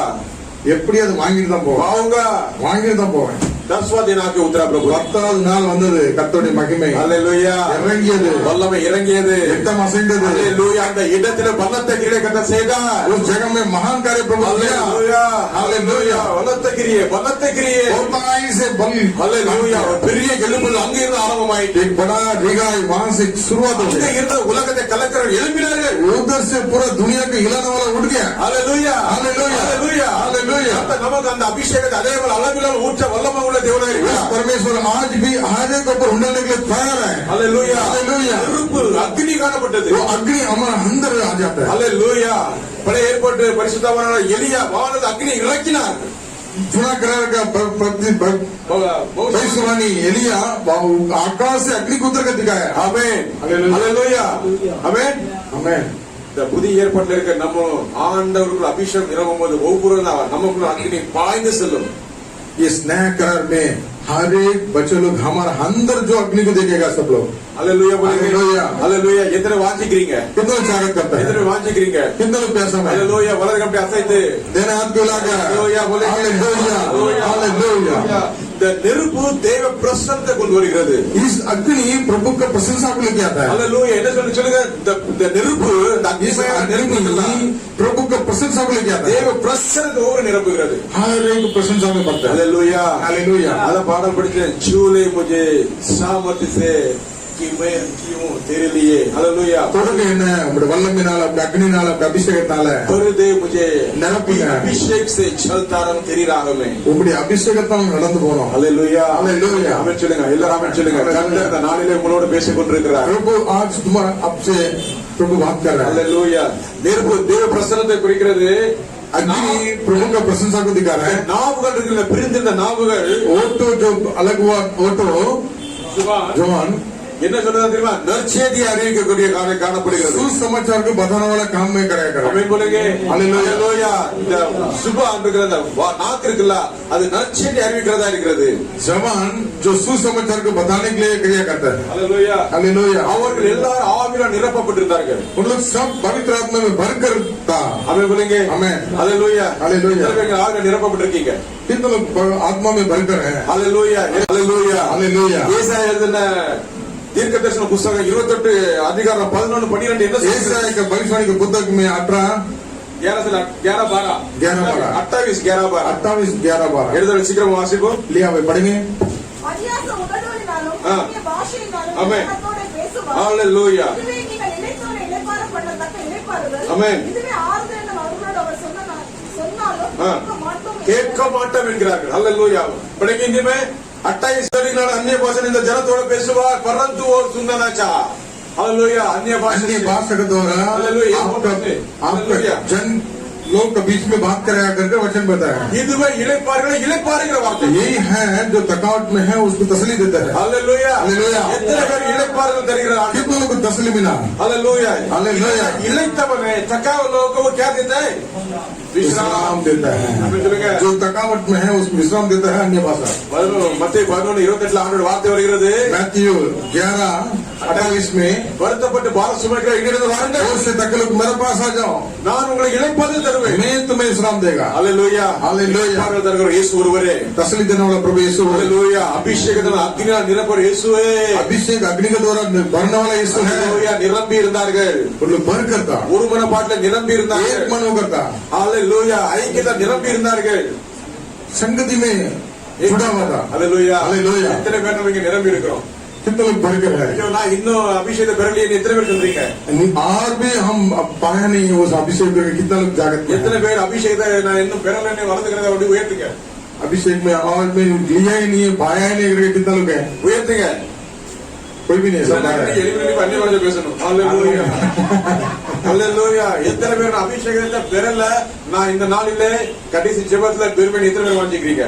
எப்படி அது வாங்கிட்டு தான் போவேன், पाऊंगा. வாங்கிட்டு தான் போவேன்। 10वां दिन आके उतरा प्रभु. 10வது நாள் வந்தது, கர்த்தருடைய மகிமை हालेलुया. இறங்கியது, வல்லமை இறங்கியது. ரத்தம் அசைந்தது। हालेलुया. அந்த இடத்துல பலத்த கிரியை கர்த்தர் செய்தார். उस जगह में महान कार्य प्रभु किया। हालेलुया. हालेलुया. பலத்த கிரியை, பலத்த கிரியை. बहुताई से बल। हालेलुया. ஒரு பெரிய எழுப்புதல் அங்க இருந்து ஆரம்பமாயிட்டு. एक बड़ा रिगाई वहां से शुरुआत हो அங்க गई। இருந்த உலகத்தை கலக்கிற எழுப்பினார்கள். उधर से पूरा दुनिया को हिलाने वाला उठ गया। हालेलुया. हालेलुया। हालेलुया. हालेलुया। நமக்கு அந்த அபிஷேகத்தை அதே போல அளவிலால் ஊற்ற வல்லமை உள்ள தேவனாக இருக்கிறார். परमेश्वर आज भी हर एक ऊपर उंडलने के लिए तैयार है। हालेलुया. हालेलुया। நெருப்பு அக்னி காணப்பட்டது. वो अग्नि हमारे अंदर आ जाता है। हालेलुया. பழைய ஏற்பாட்டு பரிசுத்தவானான எலியா வானத்து அக்னி இறக்கினார். चुना करार का भविष्यवाणी एलिया आकाश से अग्नि को उतर कर दिखाया। ஆமென். हालेलुया। हालेलुया. ஆமென். आमेन। இந்த புதிய ஏற்பாட்டில் இருக்க நம்ம ஆண்டவருக்குள்ள அபிஷேகம் நிரம்பும் போது ஒவ்வொரு நமக்குள்ள அக்னி பாய்ந்து செல்லும். इस नया करार में हर एक बच्चे लोग हमारे अंदर जो अग्नि को देखेगा सब लोग। हालेलुया बोलेंगे. हालेलुया. हालेलुया. எத்தனை வாஞ்சிக்கிறீங்க? कितना स्वागत करता है, எத்தனை வாஞ்சிக்கிறீங்க? कितना लोग प्यासा है। हालेलुया. வலது கை அசைத்து देने हाथ को लाकर हालेलुया बोलेंगे. हालेलुया। हालेलुया। இந்த நெருப்பு தேவ பிரசன்னத்தை கொண்டு வருகிறது. इस अग्नि प्रभु का प्रशंसा को लेके आता है। हालेलुया. என்ன சொல்லுங்க? இந்த நெருப்பு இந்த इस அக்னிமய நெருப்பு अग्नि प्रभु का प्रशंसा को लेके आता है। தேவ பிரசன்னத்தை ஒவ்வொரு நிரப்புகிறது. हर एक प्रशंसा में बढ़ता है। हालेलुया. हालेलुया। அத பாடல் படிச்சேன். छूले मुझे सामर्थ्य से कि मैं क्यों तेरे लिए. हालेलुया. தொடர்ந்து என்ன உங்களுடைய வல்லமையினால அப்படி அக்னினால அப்படி அபிஷேகத்தால कर दे मुझे நிரப்புங்க। अभिषेक से चलता रहूं तेरी राह में. உங்களுடைய அபிஷேகத்தால் நடந்து போனோம்। हालेलुया. हालेलुया। ஆமென் சொல்லுங்க. எல்லாரும் ஆமென் சொல்லுங்க. கர்த்தர் இந்த நாளிலே உங்களோட பேசிக் கொண்டிருக்கிறார். प्रभु आज तुम्हारा आपसे प्रभु बात कर रहा है। हालेलुया. நெருப்பு தேவ பிரசன்னத்தை குறிக்கிறது. अग्नि प्रभु का प्रशंसा को दिखा रहा है। நாவுகள் இருக்குல்ல, பிரிந்திருந்த நாவுகள் ओटो जो अलग हुआ ओटो जवान என்ன சொல்றது தெரியுமா? நற்செய்தி அறிவிக்கக்கூடிய காணப்படுகிறது. सुसमाचार को बताने वाला काम में कराया कर रहा है। ஆமென் போலுங்க. हालेलुया। हालेलुया. இந்த சுபான் இருக்கிற அந்த நாக்கு இருக்குல்ல, அது நற்செய்தி அறிவிக்கிறதா இருக்கிறது. जवान जो सुसमाचार को बताने के लिए क्रिया करता है। हालेलुया. हालेलुया। அவர்கள் எல்லாரும் ஆவியால் நிரப்பப்பட்டிருந்தார்கள். उन लोग सब पवित्र आत्मा में भरकर था। ஆமென் போலுங்க. आमेन। हालेलुया. हालेलुया। ஆவியால் நிரப்பப்பட்டிருக்கீங்க. कितने लोग आत्मा में भरकर है। हालेलुया. हालेलुया. हालेलुया। ஏசாயா எழுதின தீர்க்கதரிசன புத்தகம் 28 அதிகாரம் 11 12 என்ன சொல்லுது? ஏசாயா का भविष्यवाणी के पुस्तक में 18 11 से 11 12 11 28 11 12 28 11 12 எழுதுற சீக்கிரம் வாசிப்போ लिया हुआ पढ़ेंगे பரியாச உதடுகளினாலும் ஆ. அந்நிய பாஷையினாலும் ஆமென். ஜனத்தோட பேசுவார். ஹalleluya இதுவே நீங்கள் இளைத்தோரை இளைப்பாற பண்ணத்தக்க இளைப்பாறுதல். ஆமென். இதுவே ஆறுதல் என்று அவர்களோடு அவர் சொன்னாலும் ஆ. கேட்க மாட்டோம் என்கிறார்கள் ஹalleluya पढ़ेंगे हिंदी में 28 सरीनाल अन्य भाषा இந்த ஜனத்தோட பேசுவார் परंतु वो सुनना ना चाह हालेलुया अन्य अन्य भाषा भाषा के द्वारा हालेलुया आपका जन लोग के बीच में बात करेगा करके वचन बताया இதுவே இளைப்பாறுகிற வார்த்தை यही है जो थकावट में है उसको तसली देता है हालेलुया हालेलुया எத்தனை பேர் இளைப்பாறுதல் தருகிறார் कितनों को तसली मिला हालेलुया हालेलुया இளைத்தவனே थकाव लोगों को वो क्या देता है विश्राम देता है जो थकावट में है उसको विश्राम देता है अन्य भाषा மத்தேயு 11:28 ஆண்டோட வார்த்தை வருகிறது मैथ्यू 11:28 में வருத்தப்பட்டு பாரம் சுமக்கிற என்னிடம் வாருங்கள் और से तक लोग मेरे पास आ जाओ நான் உங்களுக்கு இளைப்பாறுதல் தருவேன் मैं तुम्हें विश्राम देगा हालेलुया हालेलुया இளைப்பாறுதல் தருகிற இயேசு ஒருவரே तसली देने वाला प्रभु यीशु है हालेलुया அபிஷேகத்தின் அக்னியால் நிரப்பர் இயேசுவே अभिषेक अग्नि के द्वारा भरने वाला यीशु है हालेलुया நிரம்பி இருந்தார்கள் और लोग भर करता ஒரு மனப்பாட்டுல நிரம்பி एक இருந்தார்கள் मन हो करता हालेलुया ஐக்கியத்தை நிரம்பி இருந்தார்கள் संगति में जुड़ा हुआ था हालेलुया हालेलुया எத்தனை பேர் நம்ம இங்க நிரம்பி இருக்கிறோம் कितने लोग भर कर है ஐயோ நான் இன்னும் அபிஷேகத்தை பெறலையே எத்தனை பேர் சொல்றீங்க और भी हम अब पाया नहीं है उस अभिषेक को कितना लोग जागत में எத்தனை है? பேர் அபிஷேகத்தை நான் இன்னும் பெறலன்னு வளர்ந்துக்கிறத அப்படி உயர்த்துங்க अभिषेक में और में लिया ही नहीं है पाया ही नहीं करके कितना लोग है உயர்த்துங்க कोई भी नहीं है, सब पाया है। எலிமினேட் பண்ணி வந்து பேசணும் ஹalleluya ஹalleluya எத்தனை பேர் நான் அபிஷேகத்தை பெறல நான் இந்த நாளிலே கடைசி ஜெபத்துல பெருமை எத்தனை பேர் வாஞ்சிக்கிறீங்க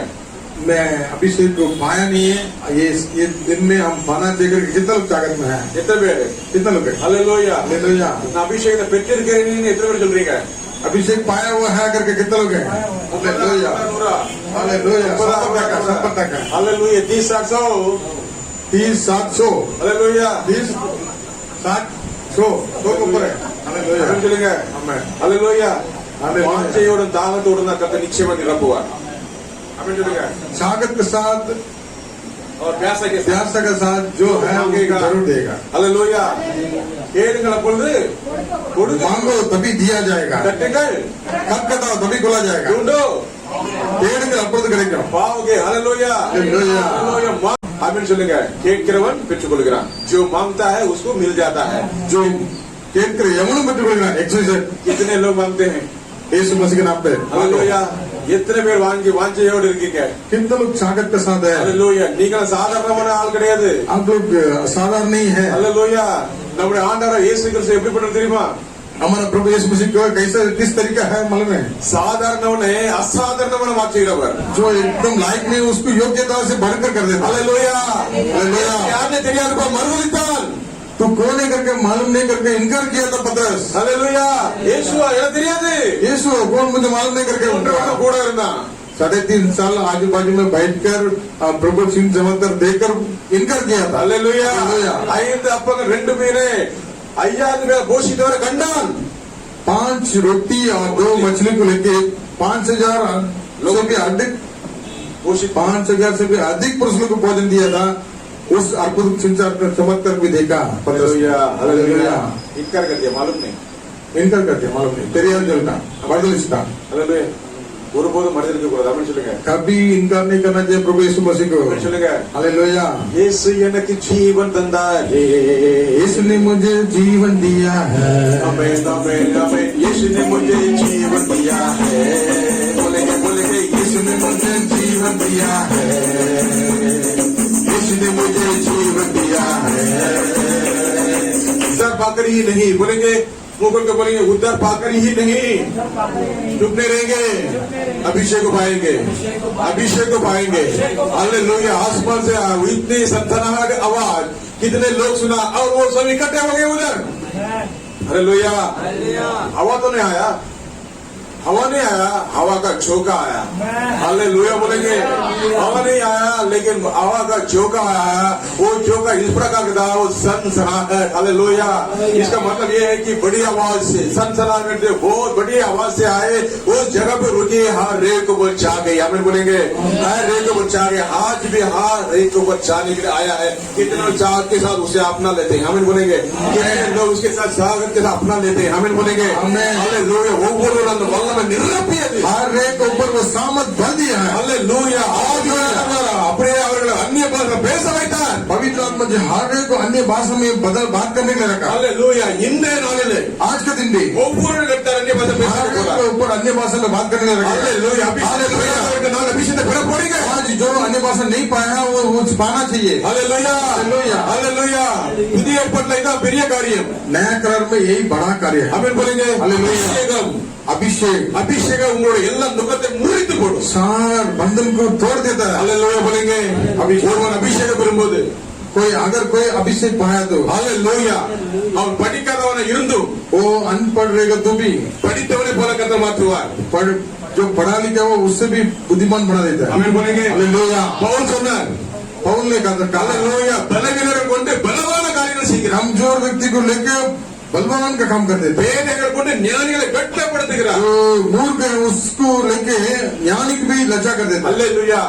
मैं अभिषेक को पाया नहीं है ये दिन में हम पाना देकर कितना लोग जागत में है எத்தனை பேர் कितना लोग है ஹalleluya हालेलुया நான் அபிஷேகத்தை பெற்றிருக்கிறேன்னு எத்தனை பேர் சொல்றீங்க अभिषेक पाया हुआ है करके कितना लोग है हालेलुया हालेलुया सब पता का हालेलुया 30 700 30 700 हालेलुया 30 700 दो के ऊपर है हालेलुया அப்படின்னு சொல்லுங்க आमेन हालेलुया हालेलुया வாஞ்சையோடும் தாகத்தோடும் தான் கர்த்தர் நிச்சயமா நிரப்புவார் அப்படின்னு சொல்லுங்க जागत के साथ और प्यासा के साथ प्यासा के साथ जो है वो जरूर देगा हालेलुया கேளுங்கள் அப்பொழுது கொடுங்க मांगो तभी दिया जाएगा தட்டுங்கள் खटखटाओ तभी खोला जाएगा ढूंढो தேடுங்கள் அப்பொழுது கிடைக்கும் பாவுங்க हालेलुया हालेलुया हालेलुया அப்படின்னு சொல்லுங்க கேட்கிறவன் பெற்றுக்கொள்கிறான் जो मांगता है उसको मिल जाता है जो கேட்கிற எவனும் பெற்றுக்கொள்கிறான் எக்ஸசைஸ் कितने लोग मांगते हैं यीशु मसीह के नाम पे हालेलुया எத்தனை பேர் வாங்கி வாஞ்சையோடு இருக்கீங்க कितने लोग सागत के साथ है हालेलुया நீங்கள் சாதாரணமான ஆள் கிடையாது आप लोग साधारण नहीं है हालेलुया நம்முடைய ஆண்டவர் இயேசு கிறிஸ்து எப்படிப்பட்டவர் தெரியுமா हमारा प्रभु यीशु मसीह को कैसा किस तरीका है मालूम है சாதாரணவனே அசாதாரணமான மாற்றுகிறவர் जो एकदम लायक नहीं उसको योग्यता से बढ़कर कर देता है हालेलुया हालेलुया யாருனே தெரியாதுப்பா மறுதலித்தான் तो कौन नहीं करके मालूम नहीं करके इनकार किया था पतरस हालेलुया இயேசுவா எனக்கு தெரியாது यीशु कौन मुझे मालूम नहीं करके ஒன்றோட கூட இருந்தான் 3.5 साल आजू बाजू में बैठकर प्रभु सिंह जमातर देखकर इनकार किया था हालेलुया हालेलुया 5 அப்பங்கள் 2 மீனே 5000 பேர் போஷித்தவரை கண்டான் 5 रोटी और 2 मछली को लेके 5000 लोगों के अधिक போஷித் 5000 से भी अधिक पुरुषों को भोजन दिया था उस अद्भुत चमत्कार भी देखा हालेलुया हालेलुया इनकार कर दिया मालूम नहीं इनकार करते मालूम नहीं तेरे जलता बदलिस्ता हालेलुया ஒருபோதும் மறுதலிக்க கூடாது அப்படின்னு சொல்லுங்க कभी इनकार नहीं करना चाहिए प्रभु यीशु मसीह को அப்படின்னு சொல்லுங்க हालेलुया இயேசு எனக்கு ஜீவன் தந்தார் यीशु ने मुझे जीवन दिया है आमेन आमेन आमेन यीशु ने मुझे जीवन दिया है बोलेंगे यीशु ने मुझे जीवन दिया है यीशु ने मुझे जीवन दिया है उद्धार पाकर ही नहीं बोलेंगे मुकुल को बोलेंगे उद्धार पाकर ही नहीं चुपने रहेंगे अभिषेक को पाएंगे अभिषेक को पाएंगे हालेलुया आसमान से इतनी सनसनाहट आवाज कितने लोग सुना और वो सब इकट्ठे हो गए उधर हालेलुया हवा तो नहीं आया हवा नहीं आया, हवा का झोंका आया। हालेलुया बोलेंगे। हवा नहीं आया लेकिन हवा का झोंका आया। वो झोंका इस प्रकार का था, वो सनसनाहट। हालेलुया। इसका मतलब ये है कि बड़ी आवाज से, सनसनाहट से, बहुत बड़ी आवाज से आए, उस जगह पे रुके, हर रे को बचा गई। आमीन बोलेंगे। हर रे को बचा गए। आज भी हर रे को बचाने के लिए आया है। कितने चाह के साथ उसे अपना लेते हैं। आमीन बोलेंगे। कितने लोग उसके साथ सागर के साथ अपना लेते हैं। आमीन बोलेंगे। हालेलुया। वो बोलो ना वल्ल में निर्लप्य हर रे के ऊपर वो सामत भर दिया है। हालेलुया। आज अपने अन्य भाषा பேச வைத்தார். पवित्र आत्मा जी हर रे को अन्य भाषा में बदल बात करने के लिए रखा। हालेलुया. இன்றைய நாளிலே आज के दिन भी ஒவ்வொரு இடத்துல अन्य भाषा பேச हर रे के ऊपर अन्य भाषा में बात करने के लिए रखा। हालेलुया. हालेलुया. नाल अभिषेक फिर पड़ेगा. आज जो अन्य भाषा नहीं पाया वो पाना चाहिए। हालेलुया. हालेलुया. हालेलुया. புதிய ஏற்பாட்டில் இதான் பெரிய காரியம். नया करार में यही बड़ा कार्य है। ஆமென் बोलेंगे. हालेलुया. अभिषेक அபிஷேகம் உங்களுடைய எல்லா நுகத்தை முறித்து போடும். सार बंधन को तोड़ देता है। हालेलुया बोलेंगे. ஒருவன் அபிஷேகம் பெறும்போது कोई अगर कोई अभिषेक पाया तो हालेलुया. அவன் படிக்காதவன இருந்தும் वो अनपढ़ रहेगा तो भी படித்தவனை போல கர்த்தர் மாற்றுவார். जो पढ़ा लिखा वो उससे भी बुद्धिमान बना देता है। ஆமென் बोलेंगे. हालेलुया. பவுல் சொன்னார். पौल ने कहा हालेलुया. பலவீனரை கொண்டு பலவான காரியங்கள் செய்கிறார். कमजोर व्यक्ति को लेकर बलवान का काम करते थे। பேதைகளை கொண்டு ஞானிகளை வெட்கப்படுத்துகிறார். जो मूर्ख है उसको लेके ज्ञानी को भी लज्जा कर देते। हालेलुया.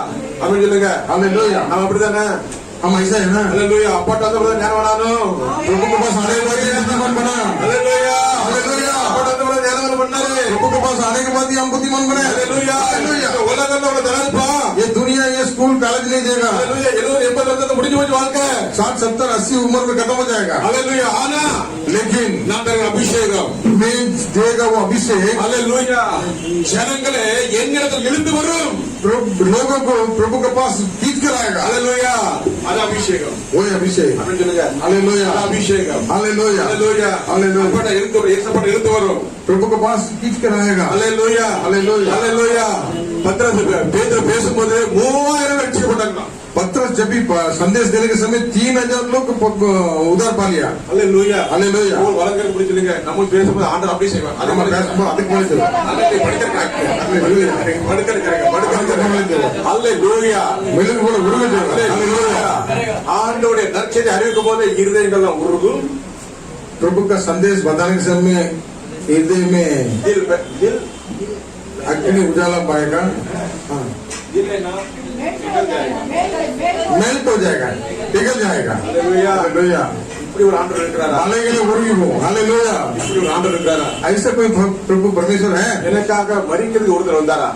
ஆமென் சொல்லுங்க. हालेलुया. हम அப்படிதானே? हम ऐसा है ना? हालेलुया. அப்பாட்ட வந்து ஞானவானானோ प्रभु के पास आने के बाद ये बुद्धिमान बना। हालेलुया. हालेलुया. அப்பாட்ட வந்து ஞானவான் பண்ணாரு. प्रभु के पास आने के बाद ही हम बुद्धिमान बने। हालेलुया. हालेलुया. உலகத்துல உள்ள தரப்பா. ये दुनिया ये स्कूल कॉलेज नहीं देगा। हालेलुया. 70 80 வருஷத்துல முடிஞ்சு போச்சு வாழ்க்கை. 60 70 80 उम्र में खत्म हो जाएगा। हालेलुया. ஆனா लेकिन நான் தர அபிஷேகம் में देगा वो अभिषेक। हालेलुया. ஜனங்களே என்னிடத்தில் எழுந்து வரும். लोगों को प्रभु के पास खींच कर आएगा। हालेलुया. அது அபிஷேகம். वही अभिषेक। ஆமென் சொல்லுங்க. हालेलुया. அது அபிஷேகம். हालेलुया. हालेलुया. हालेलुया. அப்பட எழுந்து வரும். ஏசப்பட எழுந்து வரும். प्रभु के पास खींच कर आएगा। हालेलुया. हालेलुया. हालेलुया. பத்ரஸ் பேதுரு பேசும்போது 3000 ரட்சிக்கப்பட்டாங்க. पत्रस जब भी संदेश देने के समय 3000 लोग उधार पा लिया। हालेलुया. हालेलुया. वो வழக்கறிஞர் புடிச்சிருங்க. நம்ம பேசும்போது ஆண்டவர் அப்படியே செய்வார். நம்ம பேசும்போது அதுக்கு மேல செய்வார். அதுக்கு படிக்கிறதுக்கு हालेलुया. படிக்கிறதுக்கு हालेलुया. மெழுகு போல உருக செய்வார்। हालेलुया. ஆண்டவருடைய நற்செய்தி அறிவிக்கும் போது இருதயங்கள்லாம் உருகும். प्रभु का संदेश बताने के समय हृदय में दिल अग्नि उजाला पाएगा। हाँ। दिल है ना निकल जाएगा. मेल्ट हो जाएगा, पिघल जाएगा। हालेलुया. हालेलुया. இப்படி ஒரு ஆண்டவர் இருக்கிறாரா? हालेलुया उर्गी हो। हालेलुया. இப்படி ஒரு ஆண்டவர் இருக்கிறாரா? ऐसा कोई प्रभु परमेश्वर है? எனக்காக மரிக்கிறதுக்கு ஒருத்தர் வந்தாரா?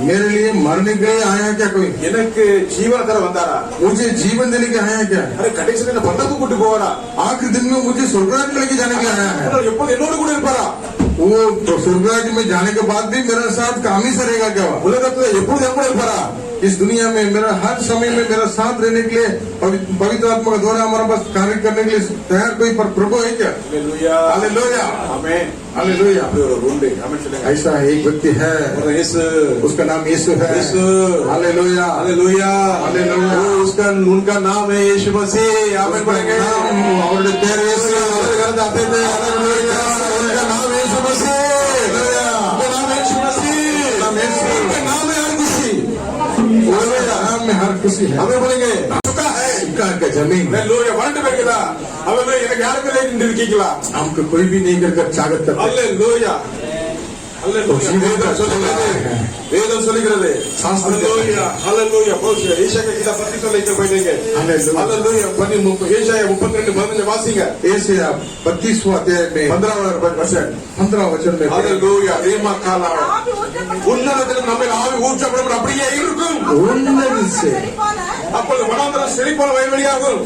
मेरे लिए मरने के लिए आया क्या कोई? எனக்கு ஜீவன தர வந்தாரா? मुझे जीवन देने के आया क्या? अरे கடைசில என்ன பரலோகம் கூட்டி போவாரா? आखिरी दिन में मुझे स्वर्गराज में लेके जाने के लिए आया है। எப்போது என்னோட கூட இருப்பாரா? वो स्वर्गराज में जाने के बाद भी मेरा साथ काम ही से रहेगा क्या? உலகத்துல எப்போது என் கூட இருப்பாரா? इस दुनिया में मेरा हर समय में मेरा साथ रहने के लिए पवित्र आत्मा के द्वारा हमारे पास कार्य करने के लिए तैयार कोई प्रभु है क्या? हालेलुया. हालेलुया. आमेन. हालेलुया. அப்படி ஒரு உண்டு. ஆமென் சொல்லுங்க. ऐसा एक व्यक्ति है, और यीशु, उसका नाम यीशु है। यीशु. हालेलुया. हालेलुया. हालेलुया. उसका उनका नाम है यीशु मसीह. आमेन बोलेंगे. और तेरे यीशु घर जाते थे. हालेलुया. उनका नाम है यीशु मसीह. हालेलुया. उनका नाम है यीशु मसीह. नाम यीशु. उनका नाम है हर खुशी. उसके नाम में हर खुशी है। हमें बोलेंगे चुका है का जमीन हालेलुया. वरंट बेकिला. हालेलुया. எனக்கு யாருக்கு லேட் நிற்கிக்கலா? हमको कोई भी नहीं कर स्वागत करता। हालेलुया. வேதம் சொல்லுகிறது. हालेलुया. हालेलुया. ஏசாயா கிட்ட 32 लेकर बैठेंगे. हालेलुया. 32:15 வாசிங்க. ஏசாயா 32वां अध्याय में 15 वचन में हालेलुया. ரேமா காலா. உன்னதத்தில் நம்ம ஆவி ஊற்றப்படும் அப்படியே இருக்கும். उन्नत से அப்பொழுது வனாந்தரம் செழிப்பான வயல்வெளியாகும்.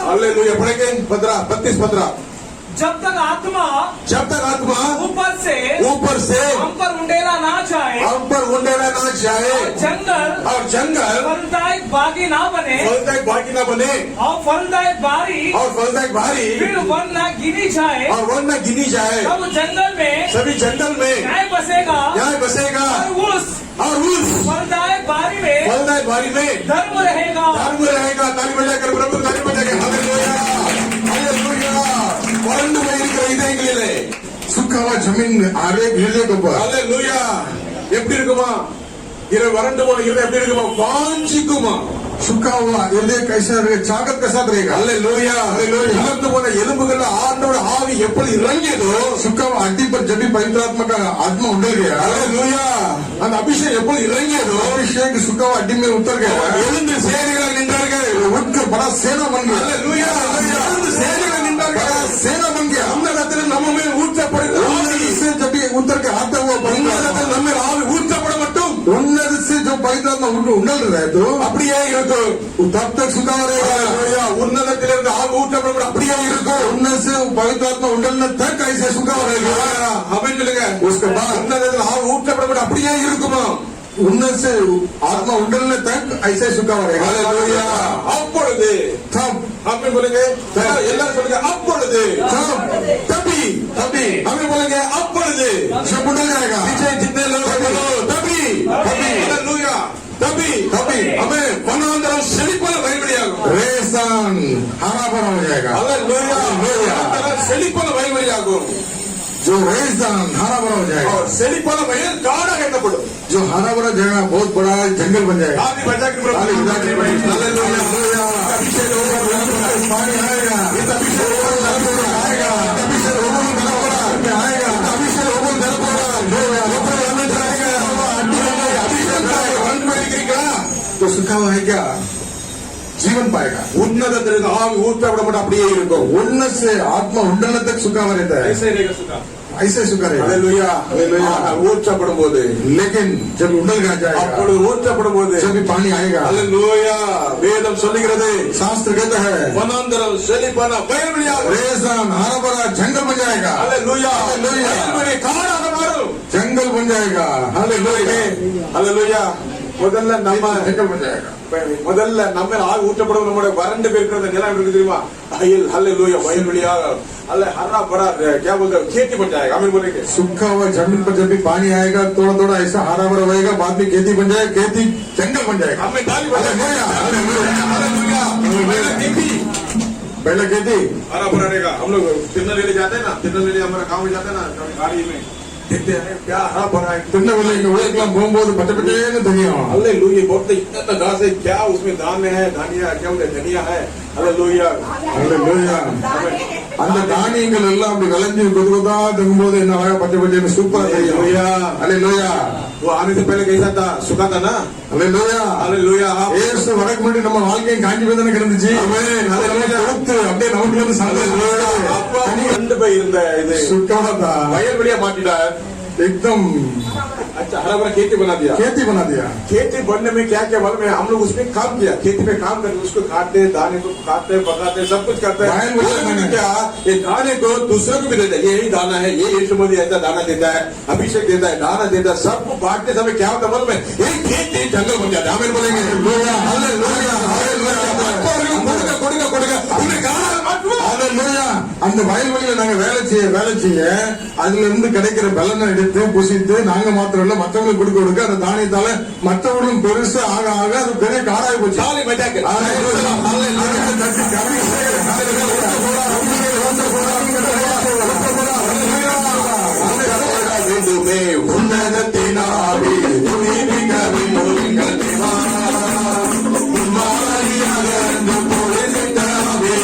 हालेलुया. पढ़ेंगे 32:15. जब तक आत्मा ऊपर से हम पर उंडेला ना चाहे हम पर उंडेला ना चाहे और जंगल फलदायक बागी ना बने बाकी ना बने और फलदायक बारी फिर वन ना गिनी जाए और वन न गिनी जाए. तब जंगल में सभी जंगल में न्याय बसेगा बसेगा. और उस फलदायक बारी में बारी में धर्म रहेगा. ताली बजाकर प्रभु ताली बजाकर हालेलुया. हालेलुया. வறண்டு போயிருக்கிற இதயங்களிலே सुखावा जमीन हर एक हृदय के ऊपर அல்லேலூயா எப்படி இருக்குமா வறண்டு போன இருதயம் எப்படி இருக்குமா வாஞ்சிக்குமா सूखा हुआ हृदय कैसा रहेगा चाकत के साथ रहेगा அல்லேலூயா இழந்து போன எலும்புகள் ஆண்டவருடைய ஆவி எப்படி இறங்கியதோ सूखा हुआ हड्डी पर जब भी पवित्र आत्मा का आत्मा उतर गया அல்லேலூயா அந்த அபிஷேகம் எப்படி இறங்கியதோ अभिषेक सूखा हुआ हड्डी में उतर गया எழுந்து சேனைகளாக நின்றார்கள் उठकर बड़ा सेना बन गया அல்லேலூயா எழுந்து சேனைகளாக நின்றார்கள் बड़ा सेना बन गया அந்த இடத்துல நம்ம மேல் ஊற்றப்படுகிற ஆவி से जब भी उतर के आता हुआ இந்த இடத்துல நம்ம மேல் ஆவி ஊற்றப்பட மட்டும் उन्नत से जो पवित्र आत्मा उंडल रहे तो அப்படியே இருக்கும் तब तक सूखा रहेगा அல்லேலூயா உன்னதத்திலிருந்து ஆவி ஊற்றப்பட அப்படியே இருக்கும் उन्नत से पवित्र आत्मा उंडलने तक ऐसे सूखा रहेगा அப்படின்னு சொல்லுங்க उसके बाद உன்னதத்தில் ஆவி ஊற்றப்பட அப்படியே இருக்குமா उन्नत से आत्मा उंडलने तक ऐसे सूखा रहेगा அல்லேலூயா அப்பொழுது तब அப்படி சொல்லுங்க எல்லாரும் சொல்லுங்க அப்பொழுது தபி तभी அப்படி சொல்லுங்க அப்பொழுது जब उंडल जाएगा पीछे जितने लोग हैं, बोलो, तभी हालेलुया तभी हमें वनांतरम செழிப்பான வயல்வெளியாகும் रेसन हरा भरा हो जाएगा हालेलुया वनांतरम செழிப்பான வயல்வெளியாகும் जो रेसन हरा भरा हो जाएगा और செழிப்பான வயல் காடாக எண்ணப்படும் जो हरा भरा जगह बहुत बड़ा जंगल बन जाएगा ஆதி பஜாக்கு பிரபு हालेलुया अभिषेक होगा पानी आएगा इस अभिषेक होगा आएगा अभिषेक होगा आएगा अभिषेक होगा तो सूखा हुआ है क्या जीवन पाएगा உன்னதத்திலிருந்து ஆவி ஊற்றப்பட மட்டும் அப்படியே இருக்கும் उन्नत से आत्मा उंडलने तक सूखा हुआ रहता है ऐसे रहेगा सुखा ऐसे सूखा रहेगा हालेलुया हालेलुया ஊற்றப்படும் போது लेकिन जब उंडल का जाएगा அப்பொழுது ஊற்றப்படும் போது जब भी पानी आएगा हालेलुया வேதம் சொல்லுகிறது शास्त्र कहता है வனாந்தரம் செழிப்பான வயல்வெளியாக रेसन हरा भरा जंगल बन जाएगा हालेलुया हालेलुया வயல்வெளி காடாக மாறும் जंगल बन जाएगा हालेलुया हालेलुया முதல்ல நம்ம जंगल बन जाएगा முதல்ல நம்ம ஆவி ஊற்றப்படும் நம்முடைய வறண்டு இருக்கிற நிலம் இருக்கு தெரியுமா அயல் हालेलुया வயல்வெளியாக அல்ல हरा भरा क्या बोलते हैं खेती बन जाएगा आमीन बोलेंगे सूखा हुआ जमीन पर जब भी पानी आएगा थोड़ा थोड़ा ऐसा हरा भरा रहेगा बाद में खेती बन जाएगा खेती जंगल बन जाएगा हमें डाली बन जाएगा हालेलुया खेती पहले खेती हरा भरा रहेगा हम लोग तिरनलेली जाते हैं ना तिरनलेली हमारे गांव में जाते हैं ना गाड़ी में देखते हैं क्या हरा भरा है तुमने बोले कि उड़ेकला போகும்போது பச்சை பச்சைன்னு தெரியும் हालेलुया बोलते इतना घास है क्या उसमें दाने है धनिया क्या बोलते धनिया है हालेलुया हालेलुया அந்த தானியங்கள் எல்லாம் அப்படி விளைஞ்சு கொது கொதா தங்கும்போது என்ன அழகா பச்சை பச்சைன்னு சூப்பரா தெரியும் हालेलुया वो आने से पहले कैसा था सूखा था ना हालेलुया हालेलुया இயேசு வரக்கு முன்னாடி நம்ம வாழ்க்கையும் காஞ்சி போய் தானே கிடந்துச்சு ஆமென் हालेलुया கொடுத்து அப்படியே நமக்கு வந்து சந்தோஷம் அப்பா ரெண்டு பேர் இருந்த இது சுத்தமா வயல்வெளியா மாட்டிட்டார் एकदम अच्छा हरा भरा खेती बना दिया खेती बना दिया खेती बनने में क्या क्या मालूम है हम लोग उसमें काम किया खेती में काम करके उसको काटते दाने को काटते पकाते सब कुछ करते हैं बाहर बोला उसमें मैंने। क्या ये दाने को दूसरों को भी देता है यही दाना है ये यीशु मसीह ऐसा दाना देता है अभिषेक देता है दाना देता है सबको बांटते समय क्या होता है मालूम है ये खेती जंगल बन जाता है हमें बोलेंगे கொடுங்க கொடுங்க உங்களை காணாத மாற்றுவோம் हालेलुया அந்த வயல்வெளியில நாங்க வேலை செய்ய அதுல இருந்து கிடைக்கிற பலனை எடுத்து புசித்து நாங்க மாத்திரம் இல்ல மற்றவங்களுக்கு கொடுக்க அந்த தானியத்தால மற்றவர்களும் பெருசா ஆக ஆக அது பெரிய காடாகி போச்சு சாலை மஜாக்கு வேண்டுமே உன்னதத்தின் ஆவி உயிர்ப்பிக்க வேண்டும் எங்கள் தேவா. உன்மாரியாக அன்று பொழிந்த ஆவி,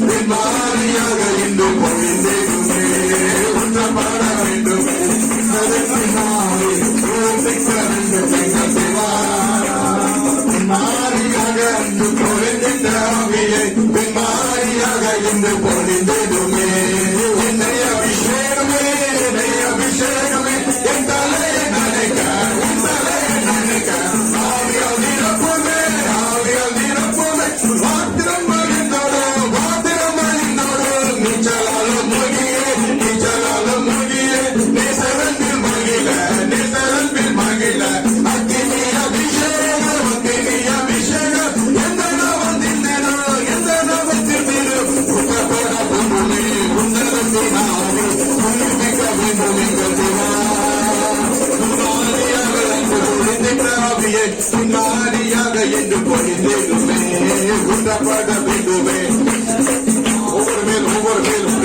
உன்மாரியாக இன்று பொழிந்திடுமே. ஊற்றப்பட வேண்டும் உன்னதத்தின் ஆவி, உயிர்ப்பிக்க வேண்டும் எங்கள் தேவா. உன்மாரியாக அன்று பொழிந்த ஆவியை, உன்மாரியாக இன்று பொழிந்திடுமே. என்னை அபிஷேகமே, என்னை அபிஷேகமே, என் தலையை நனைக்க, உன் தலையை நனைக்க. ஆவியால் நிரப்புமே, ஆவியால் நிரப்புமே. பாத்திரம் மகிழ்ந்தோடு, பாத்திரம் மகிழ்ந்தோடு. நீச்சலாலும் மூழ்கியே, நீச்சலாலும் மூழ்கியே. நேசரன்பில் மகிழ, நேசரன்பில் மகிழ. அக்கினி அபிஷேகம், அக்கினி அபிஷேகம். எந்த நாமம் தின்னேனோ, எந்த நாமம் தின்னேனோ. ஊற்றப்பட வேண்டுமே, உன்னதத்தின் ஆவி. உயிர்ப்பிக்க வேண்டும் எங்கள் தேவா. பின்னாரியாக என்று பொழிந்தேனுமே ஊற்றப்பட வேண்டுமே. ஒவ்வொரு மேலும் ஒவ்வொரு மேலும்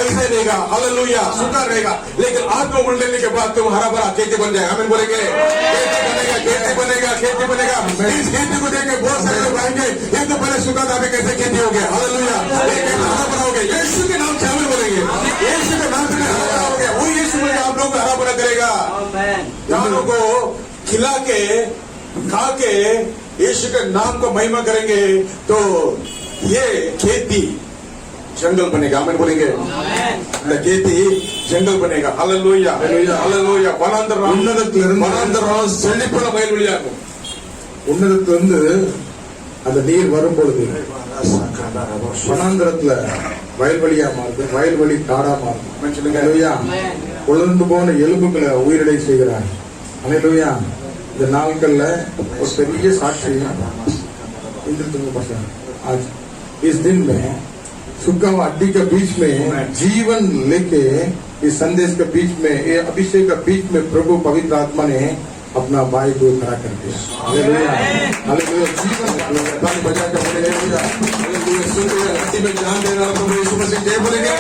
वैसे रहेगा, हालेलुया, सूखा रहेगा, लेकिन आत्मा उलटने के बाद तुम हरा भरा खेती बन जाएगा। आमीन बोलेंगे। खेती बनेगा, खेती बनेगा, खेती बनेगा। इस खेती को देख के बहुत सारे लोग आएंगे, ये तो पहले सूखा था, अभी कैसे खेती हो गया, हालेलुया, लेकिन हरा भरा हो गया। यीशु के नाम से आमीन बोलेंगे। यीशु के नाम से हरा भरा हो गया। वो यीशु मुझे आप लोग को हरा भरा करेगा। जानों को खिला के खा के यीशु के नाम को महिमा करेंगे तो ये खेती जंगल बनेगा। आमीन बोलेंगे। खेती जंगल बनेगा। Hallelujah, hallelujah. வனாந்தரம் செழிப்புள்ள வயல்வெளியாகும். உன்னதத்திலிருந்து அந்த நீர் வரும் பொழுது வனாந்தரத்துல வயல்வெளியா மாறுது, வயல்வெளி காடா மாறுது. ஹல்லேலூயா. உலர்ந்து போன எலும்புகளை உயிரிழை செய்கிறார். ஹல்லேலூயா. இந்த நாட்கள்ல ஒரு பெரிய சாட்சி आज इस दिन में सूखा हुआ हड्डी के बीच में जीवन लेके इस संदेश के बीच में, ये अभिषेक के बीच में प्रभु पवित्र आत्मा ने अपना भाई को खड़ा कर दिया। Hallelujah, hallelujah. जीवन ताली बजा के हालेलुया, हालेलुया. सूखा हड्डी में जान देना प्रभु यीशु मसीह जय बोलेंगे.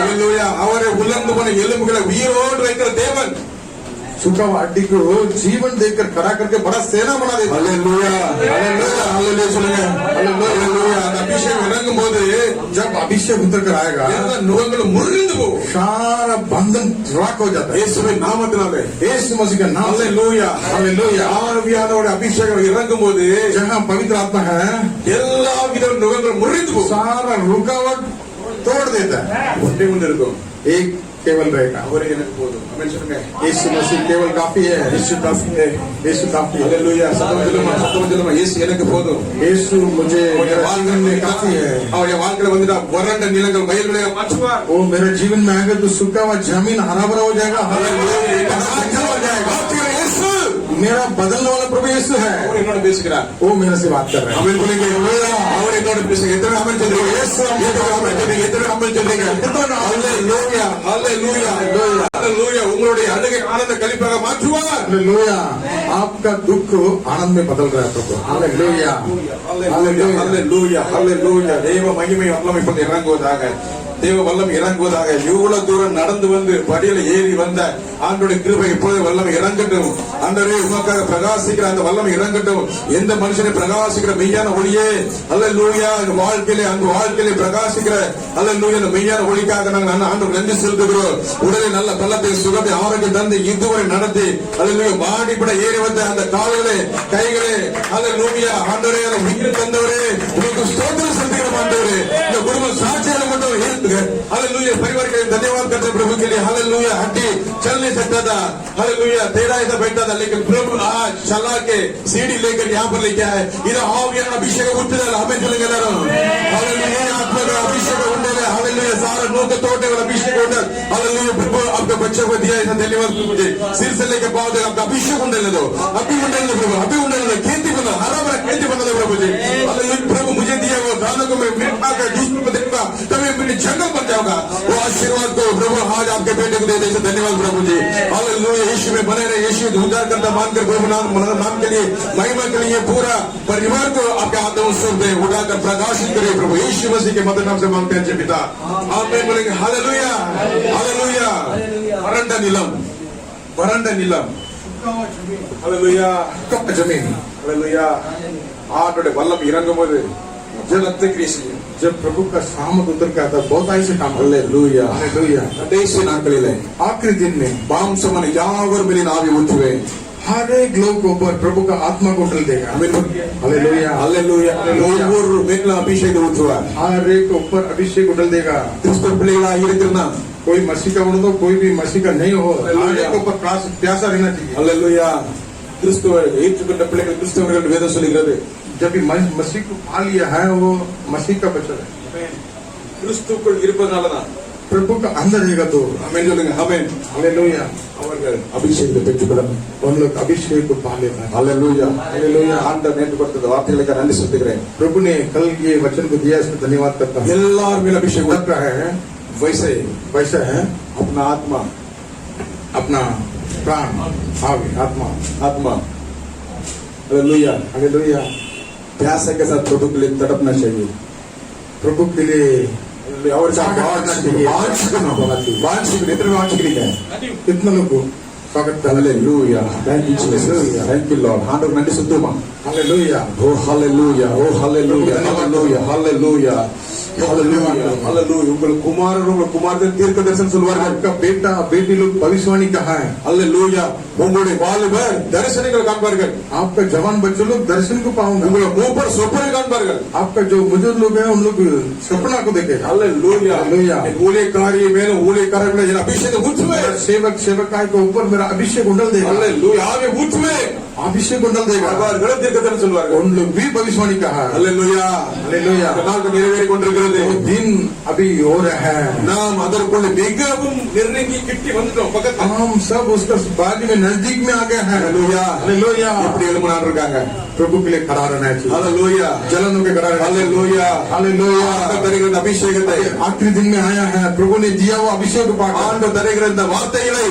हालेलुया. அவரை உலர்ந்து போன எலும்புகளை உயிரோடு வைக்கிற தேவன் सूखा हुआ हड्डी को जीवन देकर खड़ा करके बड़ा सेना बना देता. Hallelujah, hallelujah, hallelujah. सुनेंगे. Hallelujah, hallelujah. अभिषेक इறங்கும் போது जब अभिषेक उतर कर आएगा நுகங்கள் முறிந்து போகும், सारा बंधन राख हो जाता है. இயேசுவின் நாமத்தினாலே, இயேசு मसीह का नाम. Hallelujah, hallelujah. ஆவியானவருடைய அபிஷேகம் இறங்கும் போது जहां पवित्र आत्मा है எல்லா வித நுகங்கள் முறிந்து போகும், सारा रुकावट तोड़ देता है. ஒன்றே ஒன்று இருக்கும், एक केवल रहेगा. यीशु मसीह केवल काफी है. यीशु काफी है. यीशु काफी है. हालेलुया. यीशु எனக்கு போதும். यीशु मुझे வாழ்க்கையில काफी है. और ये வாழ்க்கையில வந்துட்டா வறண்ட நிலங்கள் வயல்வெளியாக மாற்றுவார். वो मेरे जीवन में आएगा तो सूखा हुआ जमीन हरा भरा हो जाएगा. हालेलुया. हो जाएगा. यीशु मेरा बदलने वाला प्रभु यीशु है. और इन्होंने பேசுகிறார். वो मेरे से बात कर रहा है. आमीन बोलेंगे. और इन्होंने பேசுகிறார். इतना आमीन चलेगा. यीशु इतना आमीन चलेगा. Hallelujah, hallelujah, hallelujah. उंगलोड़े अड़गे आनंद कलिपागा माचुवार. हालेलुया. आपका दुख आनंद में बदल रहा है प्रभु. Hallelujah, hallelujah, hallelujah, hallelujah. देव महिமை வல்லமை இப்ப இறங்குவதாக, தேவ வல்லம் இறங்குவதாக. இவ்வளவு தூரம் நடந்து வந்து படியில ஏறி வந்த ஆண்டோடைய கிருபை இப்பொழுது வல்லம் இறங்கட்டும். ஆண்டவரே உமக்காக பிரகாசிக்கிற அந்த வல்லம் இறங்கட்டும். எந்த மனுஷனை பிரகாசிக்கிற மெய்யான ஒளியே, அல்லேலூயா, வாழ்க்கையிலே அந்த வாழ்க்கையிலே பிரகாசிக்கிற அல்லேலூயா அந்த மெய்யான ஒளிக்காக நாங்கள் ஆண்டவர் நன்றி செலுத்துகிறோம். உடனே நல்ல பலத்தை சுகத்தை ஆரோக்கியம் தந்து இதுவரை நடத்தி அல்லேலூயா வாடிப்பட ஏறி வந்த அந்த கால்களே கைகளே அல்லேலூயா ஆண்டவரே உயிர் தந்தவரே உங்களுக்கு ஸ்தோத்திரம் செலுத்துகிறோம். ஆண்டவரே இந்த குடும்பம் சாட்சியாக மட்டும் हालेलुया. परिवार के धन्यवाद करते प्रभु के लिए. हालेलुया. हड्डी चल नहीं सकता था, हालेलुया, टेढ़ा ऐसा बैठता था, लेकिन प्रभु आज चला के सीढ़ी लेकर यहाँ पर लेके आए. इधर आवियान अभिषेक उठते हमें चलेंगे. हालेलुया. आत्मा का अभिषेक उठने, हालेलुया, सारा नोक के तोड़ने वाला अभिषेक उठा. हालेलुया. प्रभु आपके बच्चे को दिया ऐसा धन्यवाद प्रभु जी. सिर से लेकर पाँव तक आपका अभिषेक उठने दो. अभी उठने दो प्रभु, अभी उठने दो. खेती बना, हरा भरा खेती बना दो प्रभु जी. हालेलुया. प्रभु मुझे दिया वो दानों को मैं खाकर दूसरों को देगा, तभी मेरी जंगल बन जाऊंगा. वो आशीर्वाद को प्रभु आज आपके बेटे को दे दे. धन्यवाद प्रभु जी. हालेलुया. यीशु में बने रहे. यीशु उद्धार करता मानकर प्रभु नाम के लिए महिमा के लिए पूरा परिवार को आपके हाथ में उत्सव दे, उठाकर प्रकाशित करे प्रभु यीशु मसीह के मधुर नाम से मांगते हैं पिता. आमीन बोलेंगे. Hallelujah, hallelujah. वरंड नीलम, वरंड नीलम. हालेलुया. कप जमीन. हालेलुया. ஆண்டோட வல்லம் இறங்கும் போது जलते कृषि जब प्रभु का सामत उतर के आता बहुत ऐसे काम. Hallelujah, hallelujah. कडेसी नाकलिले आखिरी दिन में बाम समान यावर मेरी नावी उठवे. हर एक लोग को ऊपर प्रभु का आत्मा को उठल देगा. Hallelujah, hallelujah. और मेला अभिषेक उठवा. हर एक के ऊपर अभिषेक उठल देगा. क्रिस्तोस பிள்ளைகளா இருக்கிறனா कोई मसीह का हो, कोई भी मसीह का नहीं हो, हर एक के ऊपर प्यासा रहना चाहिए. हालेलुया. क्रिस्तोस ஏற்றுக்கொண்ட பிள்ளைகள் கிறிஸ்தவர்கள் வேதம் சொல்கிறது. जब भी मसीह को पा लिया है वो मसीह का बच्चा है. கிறிஸ்துவுக்குள் இருப்பதனாலதான் प्रभु का अंदर रहेगा तो. आमीन சொல்லுங்க. ஆமென். हालेलुया. அவர்கள் அபிஷேகத்தை பெற்றுக்கொள்ளும். उन लोग अभिषेक को पा लेते हैं. Hallelujah, hallelujah. ஆண்டவர் நேற்று கொடுத்த வார்த்தைகளுக்கு நன்றி செலுத்துகிறேன். प्रभु ने कल ये वचन को दिया, इसको धन्यवाद करता हूं. எல்லார் மேல் अभिषेक होता है. वैसे वैसा है अपना आत्मा, अपना प्राण, आत्मा, आत्मा. Hallelujah, hallelujah. प्यासे के साथ प्रभु के लिए तड़पना चाहिए. प्रभु के लिए स्वागत करना चाहिए। वांछिक इतने वांछिक कितने लोग को स्वागत करना Hallelujah. Thank you, Jesus. Thank you, Lord. Hand of Nandi Sutuma. Hallelujah. Oh, hallelujah. Oh, hallelujah. Hallelujah. Hallelujah. Hallelujah. Hallelujah. உங்களுக்கு குமாரர் உங்கள் குமாரத்தின் தீர்க்க தரிசனம் சொல்வார்கள். आपका बेटा बेटी लोग भविष्यवाणी कहा है। Hallelujah. உங்களுடைய வாலிபர் தரிசனங்கள் காண்பார்கள். आपका जवान बच्चे लोग दर्शन को पाऊंगा। உங்களுடைய மூப்பர் சொப்பனை காண்பார்கள். आपका जो बुजुर्ग लोग हैं उन लोग सपना को देखेगा। Hallelujah. Hallelujah. ஊழியக்காரி மேலும் ஊழியக்காரர்கள் என் அபிஷேகம் ஊற்றுவேன். मेरा सेवक सेवकाई के ऊपर मेरा अभिषेक उंडल देगा। Hallelujah. ஆவியை ஊற்றுவேன். अभिषेक उंडल देगा। அவர்கள் தீர்க்க தரிசனம் சொல்வார்கள். उन लोग भी भविष्यवाणी कहा है। Hallelujah. Hallelujah. நாட்கள் நிறைவேறிக் கொண்டிருக்கிறது. वो दिन अभी हो रहा है। நாம் அதற்குள்ள மிகவும் நெருங்கி கிட்டி வந்துட்டோம் பக்கத்துல. हम सब उसका बाजू में नजदीक में आ गए हैं। Hallelujah. Hallelujah. எப்படி எழுமனார் இருக்காங்க. प्रभु के लिए खड़ा रहना चाहिए। Hallelujah. जलनों के खड़ा रहना चाहिए। Hallelujah. Hallelujah. ஆண்டவர் தருகிற இந்த அபிஷேகத்தை आखिरी दिन में आया है। प्रभु ने दिया वो अभिषेक पाकर। ஆண்டவர் தருகிற இந்த வார்த்தைகளை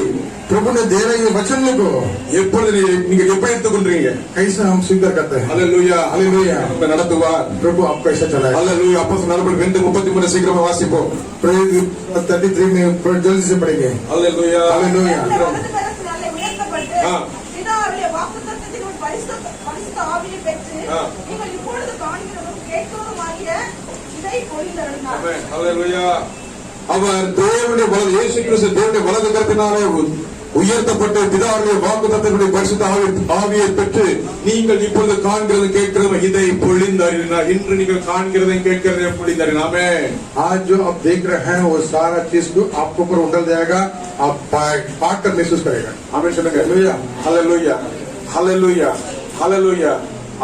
प्रभु ने दे रहे वचन को எப்பொழுது நீங்க எப்படி எடுத்துக்கொள்றீங்க. कैसे हम स्वीकार करते हैं। Hallelujah. Hallelujah. நம்ம நடத்துவார். प्रभु आप कैसे चलाए। Hallelujah. அப்போஸ்தலர் நடவடிக்கைகள் 2:33 சீக்கிரமா வாசிப்போம். 33 में जल्दी से पढ़ेंगे। Hallelujah. Hallelujah. வலது கரத்தினாலே உயர்த்தப்பட்டு ஆ. பிதாவுடைய வாக்குத்தத்தத்தின் ஒரு பரிசுத்த ஆவியை பெற்று ஆ. நீங்கள் இப்பொழுது காண்கிறதும் கேட்கிறதுமாகிய இதை பொழிந்தருளினார். Amen. Hallelujah. அவர் தேவனுடைய வலது இயேசு கிறிஸ்து தேவனுடைய வலது கரத்தினாலே உயர்த்தப்பட்ட பிதாவுடைய வாக்குத்தத்தத்தினுடைய பரிசுத்த ஆவியை பெற்று நீங்கள் இப்பொழுது காண்கிறது கேட்கிறது இதை பொழிந்தறினார். இன்று நீங்கள் காண்கிறதை கேட்கிறதை பொழிந்தறினார். ஆமென். आज जो आप देख रहे हैं वो सारा चीज को आपके ऊपर उंडल जाएगा। आप पाकर महसूस करेगा। ஆமென் சொல்லுங்க. Hallelujah. Hallelujah. Hallelujah. Hallelujah.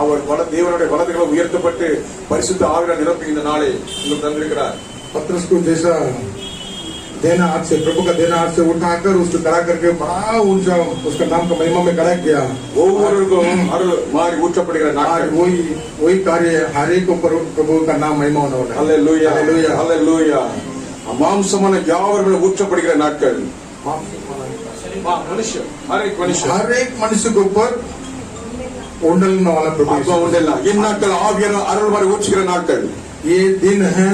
அவர் தேவனுடைய வலதுகளை உயர்த்தப்பட்டு பரிசுத்த ஆவியால் நிரப்பி இந்த நாளை உங்களுக்கு தந்திருக்கிறார். पत्रस को जैसा देना हाथ से प्रभु का देना हाथ से उठाकर उसको खड़ा करके बड़ा ऊंचा उसका नाम का महिमा में खड़ा किया। ஒவ்வொருவருக்கும் அருள் மாறி ஊற்றப்படுகிற आज நாட்கள். वही कार्य हर एक ऊपर प्रभु का नाम महिमा होने वाला है। Hallelujah. Hallelujah. Hallelujah. மாம்சமான யாவர்கள் ஊற்றப்படுகிற நாட்கள். மனுஷன் हर एक मनुष्य के ऊपर उंडलने वाला प्रभु அப்பா உண்டெல்லாம் இந்நாட்கள் ஆவியான அருள் மாறி ஊற்றுகிற நாட்கள். ये दिन है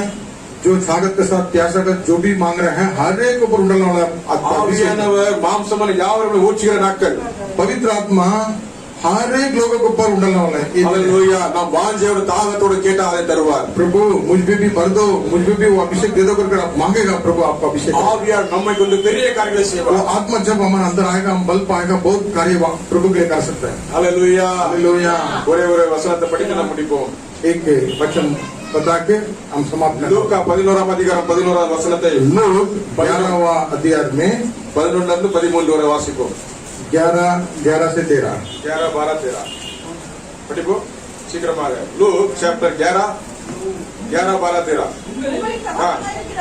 जो स्वागत के साथ प्यासा का जो भी मांग रहे हैं हर एक ऊपर उंडलने वाला अभिषेक। ஆவியானவர் மாம்சமான யாவர்கள் ஊற்றுகிற நாட்கள். पवित्र आत्मा हर एक लोगों के ऊपर उंडलने वाला है। Hallelujah. நாம் வாஞ்சையோட தாகத்தோட கேட்டா அதை தருவார். प्रभु मुझ पे भी भर दो, मुझ पे भी वो अभिषेक दे दो करके आप मांगेगा प्रभु आपका अभिषेक। ஆவியார் நம்மை கொண்டு பெரிய காரியங்களை वो செய்வார். आत्मा जब हमारे अंदर आएगा हम बल पाएगा बहुत कार्य प्रभु के लिए कर सकते हैं। Hallelujah. हालेलुया। ஒரே ஒரு வசனத்தை படித்து நாம் முடிப்போம். एक वचन बता के हम समाप्त करें। லூக்கா 11ஆம் அதிகாரம் 11ஆம் வசனத்தை लोग 11वां अध्याय में 11 இருந்து 13 வரை வாசிப்போம். 11 से 13 11 12 13 படிப்போம் சீக்கிரமாக. Look chapter 11 12 13. உங்களுக்கு அவனாயிருக்கிற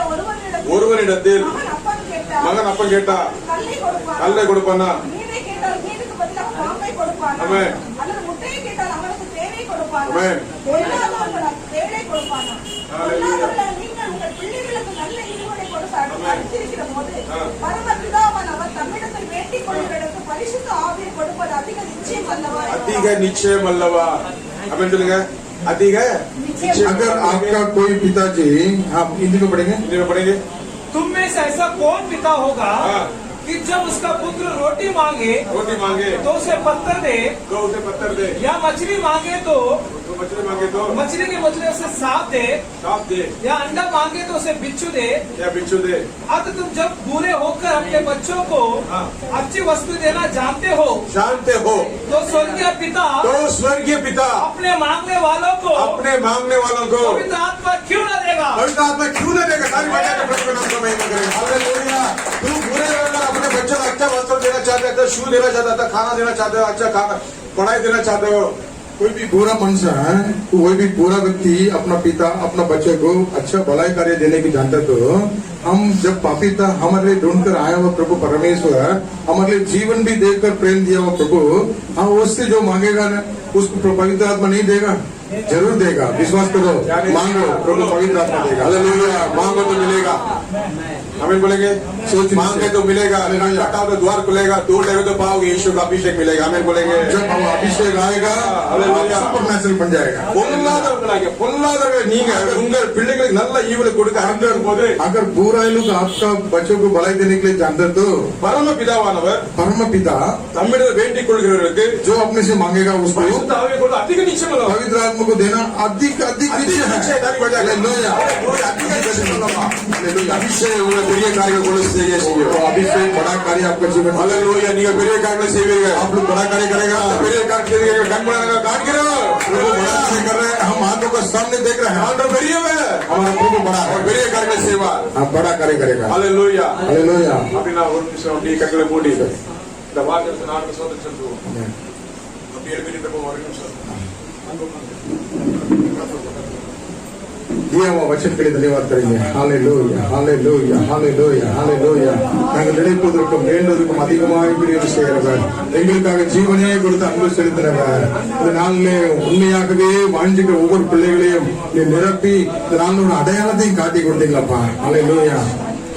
ஒருவனிடத்தில் மகன் அப்பம் கேட்டால் கல்லை கொடுப்பானா? மீனை கேட்டால் மீனுக்கு பதிலாக பாம்பை கொடுப்பானா? ஆமென். அல்லது முட்டையை கேட்டால் அவனுக்கு தேனை கொடுப்பானா? ஆமென். பொல்லாதவர்கள் தேனை கொடுப்பானா? ஹalleluya. பொல்லாதவர்கள் நீங்கள் உங்கள் பிள்ளைகளுக்கு நல்ல ஈவுகளை கொடுக்க அனுமதித்திருக்கிற போது ஆ. பரமபிதாவானவர் தம்மிடத்தில் வேண்டிக் கொள்கிறவர்களுக்கு பரிசுத்த ஆவியை கொடுப்பது அதிக நிச்சயம் அல்லவா? அதிக நிச்சயம் அல்லவா? ஆமென் சொல்லுங்க. அதிக நிச்சயம். अगर आपका कोई पिताजी आप हिंदी में पढ़ेंगे। हिंदी में पढ़ेंगे। तुम में से ऐसा कौन पिता होगा हाँ। कि जब उसका पुत्र रोटी मांगे रोटी मांगे तो उसे पत्थर दे, तो उसे पत्थर दे, या मछली मांगे तो मछली मांगे तो मछली के बदले उसे सांप दे, सांप दे, या अंडा मांगे तो उसे बिच्छू दे। या बिच्छू दे। अब तुम जब बूढ़े होकर अपने बच्चों को हाँ। अच्छी वस्तु देना जानते हो जानते हो तो स्वर्गीय पिता तो स्वर्गीय पिता अपने मांगने वालों को अपने मांगने वालों को पवित्र आत्मा क्यों न देगा? पवित्र आत्मा क्यों न देगा? सारी बजा के प्रभु के नाम का महिमा करें। हालेलुया। तू बुरे रहकर अपने बच्चों को अच्छा वस्त्र देना चाहते हो, शू देना चाहता था, खाना देना चाहते हो, अच्छा खाना पढ़ाई देना चाहते हो। कोई भी बुरा मनुष्य है कोई भी बुरा व्यक्ति अपना पिता अपना बच्चे को अच्छा भलाई कार्य देने की जानता तो हम जब पापी था हमारे लिए ढूंढकर आया हुआ प्रभु परमेश्वर हमारे लिए जीवन भी देकर प्रेम दिया हुआ प्रभु हम उससे जो मांगेगा ना उसको पवित्र आत्मा नहीं देगा। जरूर देगा, विश्वास करो, मांगो, प्रभु पवित्र आत्मा देगा। हालेलुया, मांगो तो मिलेगा। हमें बोलेंगे सोच मांगे तो मिलेगा, खटखटाओ तो द्वार खुलेगा, ढूंढोगे तो पाओगे, यीशु का अभिषेक मिलेगा। हमें बोलेंगे जब हम अभिषेक आएगा, हालेलुया, सुपरनैचुरल बन जाएगा। பொல்லாதவர்களாகிய நீங்க உங்கள் பிள்ளைகளுக்கு நல்ல ஈவலை கொடுக்க ஆரம்பிக்கும் போது अगर बुरा लोग आपका बच्चों को भलाई देने के लिए जानते तो பரம பிதாவானவர் परम पिता தம்மிடம் வேண்டிக் கொள்கிறவர்களுக்கு जो अपने से मांगेगा उसको பரிசுத்த ஆவியை கொண்டு அதிக நிச்சயம் உள்ளவர். पवित्र आत्मा को देना अधिक अधिक निश्चय है। நிச்சயதாரி बढ़ जाएगा। हालेलुया। அதிக நிச்சயம் உள்ளவா. हालेलुया। அபிஷேகம் உள்ள பெரிய காரியங்களை செய்ய तो अभिषेक बड़ा कार्य आपका जीवन में हालेलुया, நீங்க பெரிய காரியங்களை செய்வீர்கள்। आप लोग बड़ा कार्य करेगा। பெரிய காரியம் செய்வீர்கள்। கண்மூடியாக காண்கிறோம்। प्रभु बड़ा कार्य कर रहे हैं, हम आंखों को सामने देख रहे हैं। ஆண்டவர் பெரியவர், हमारा प्रभु बड़ा है, அவர் பெரிய காரியங்களை செய்வார்। आप बड़ा कार्य करेगा। हालेलुया। हालेलुया। அப்படின்னா ஒரு நிமிஷம் அப்படியே கண்களை மூடி இந்த வார்த்தை நான்கு சோதனை சொல்லுவோம். அப்படியே எழுப்பிட்டு போவோம் ஒரு நிமிஷம். दिया हुआ वचन के लिए धन्यवाद करेंगे। Hallelujah, hallelujah, hallelujah, hallelujah. நாங்கள் நினைப்பதற்கும் வேண்டுவதற்கும் அதிகமாக பிரியம் செய்கிறவர், எங்களுக்காக ஜீவனே கொடுத்து அன்பு செலுத்தினவர், இந்த நாளிலே உண்மையாகவே வாழ்ந்துக்கிற ஒவ்வொரு பிள்ளைகளையும் நீ நிரப்பி இந்த நாளில் ஒரு அடையாளத்தையும் காட்டி கொடுத்தீங்களப்பா. ஹalleluya,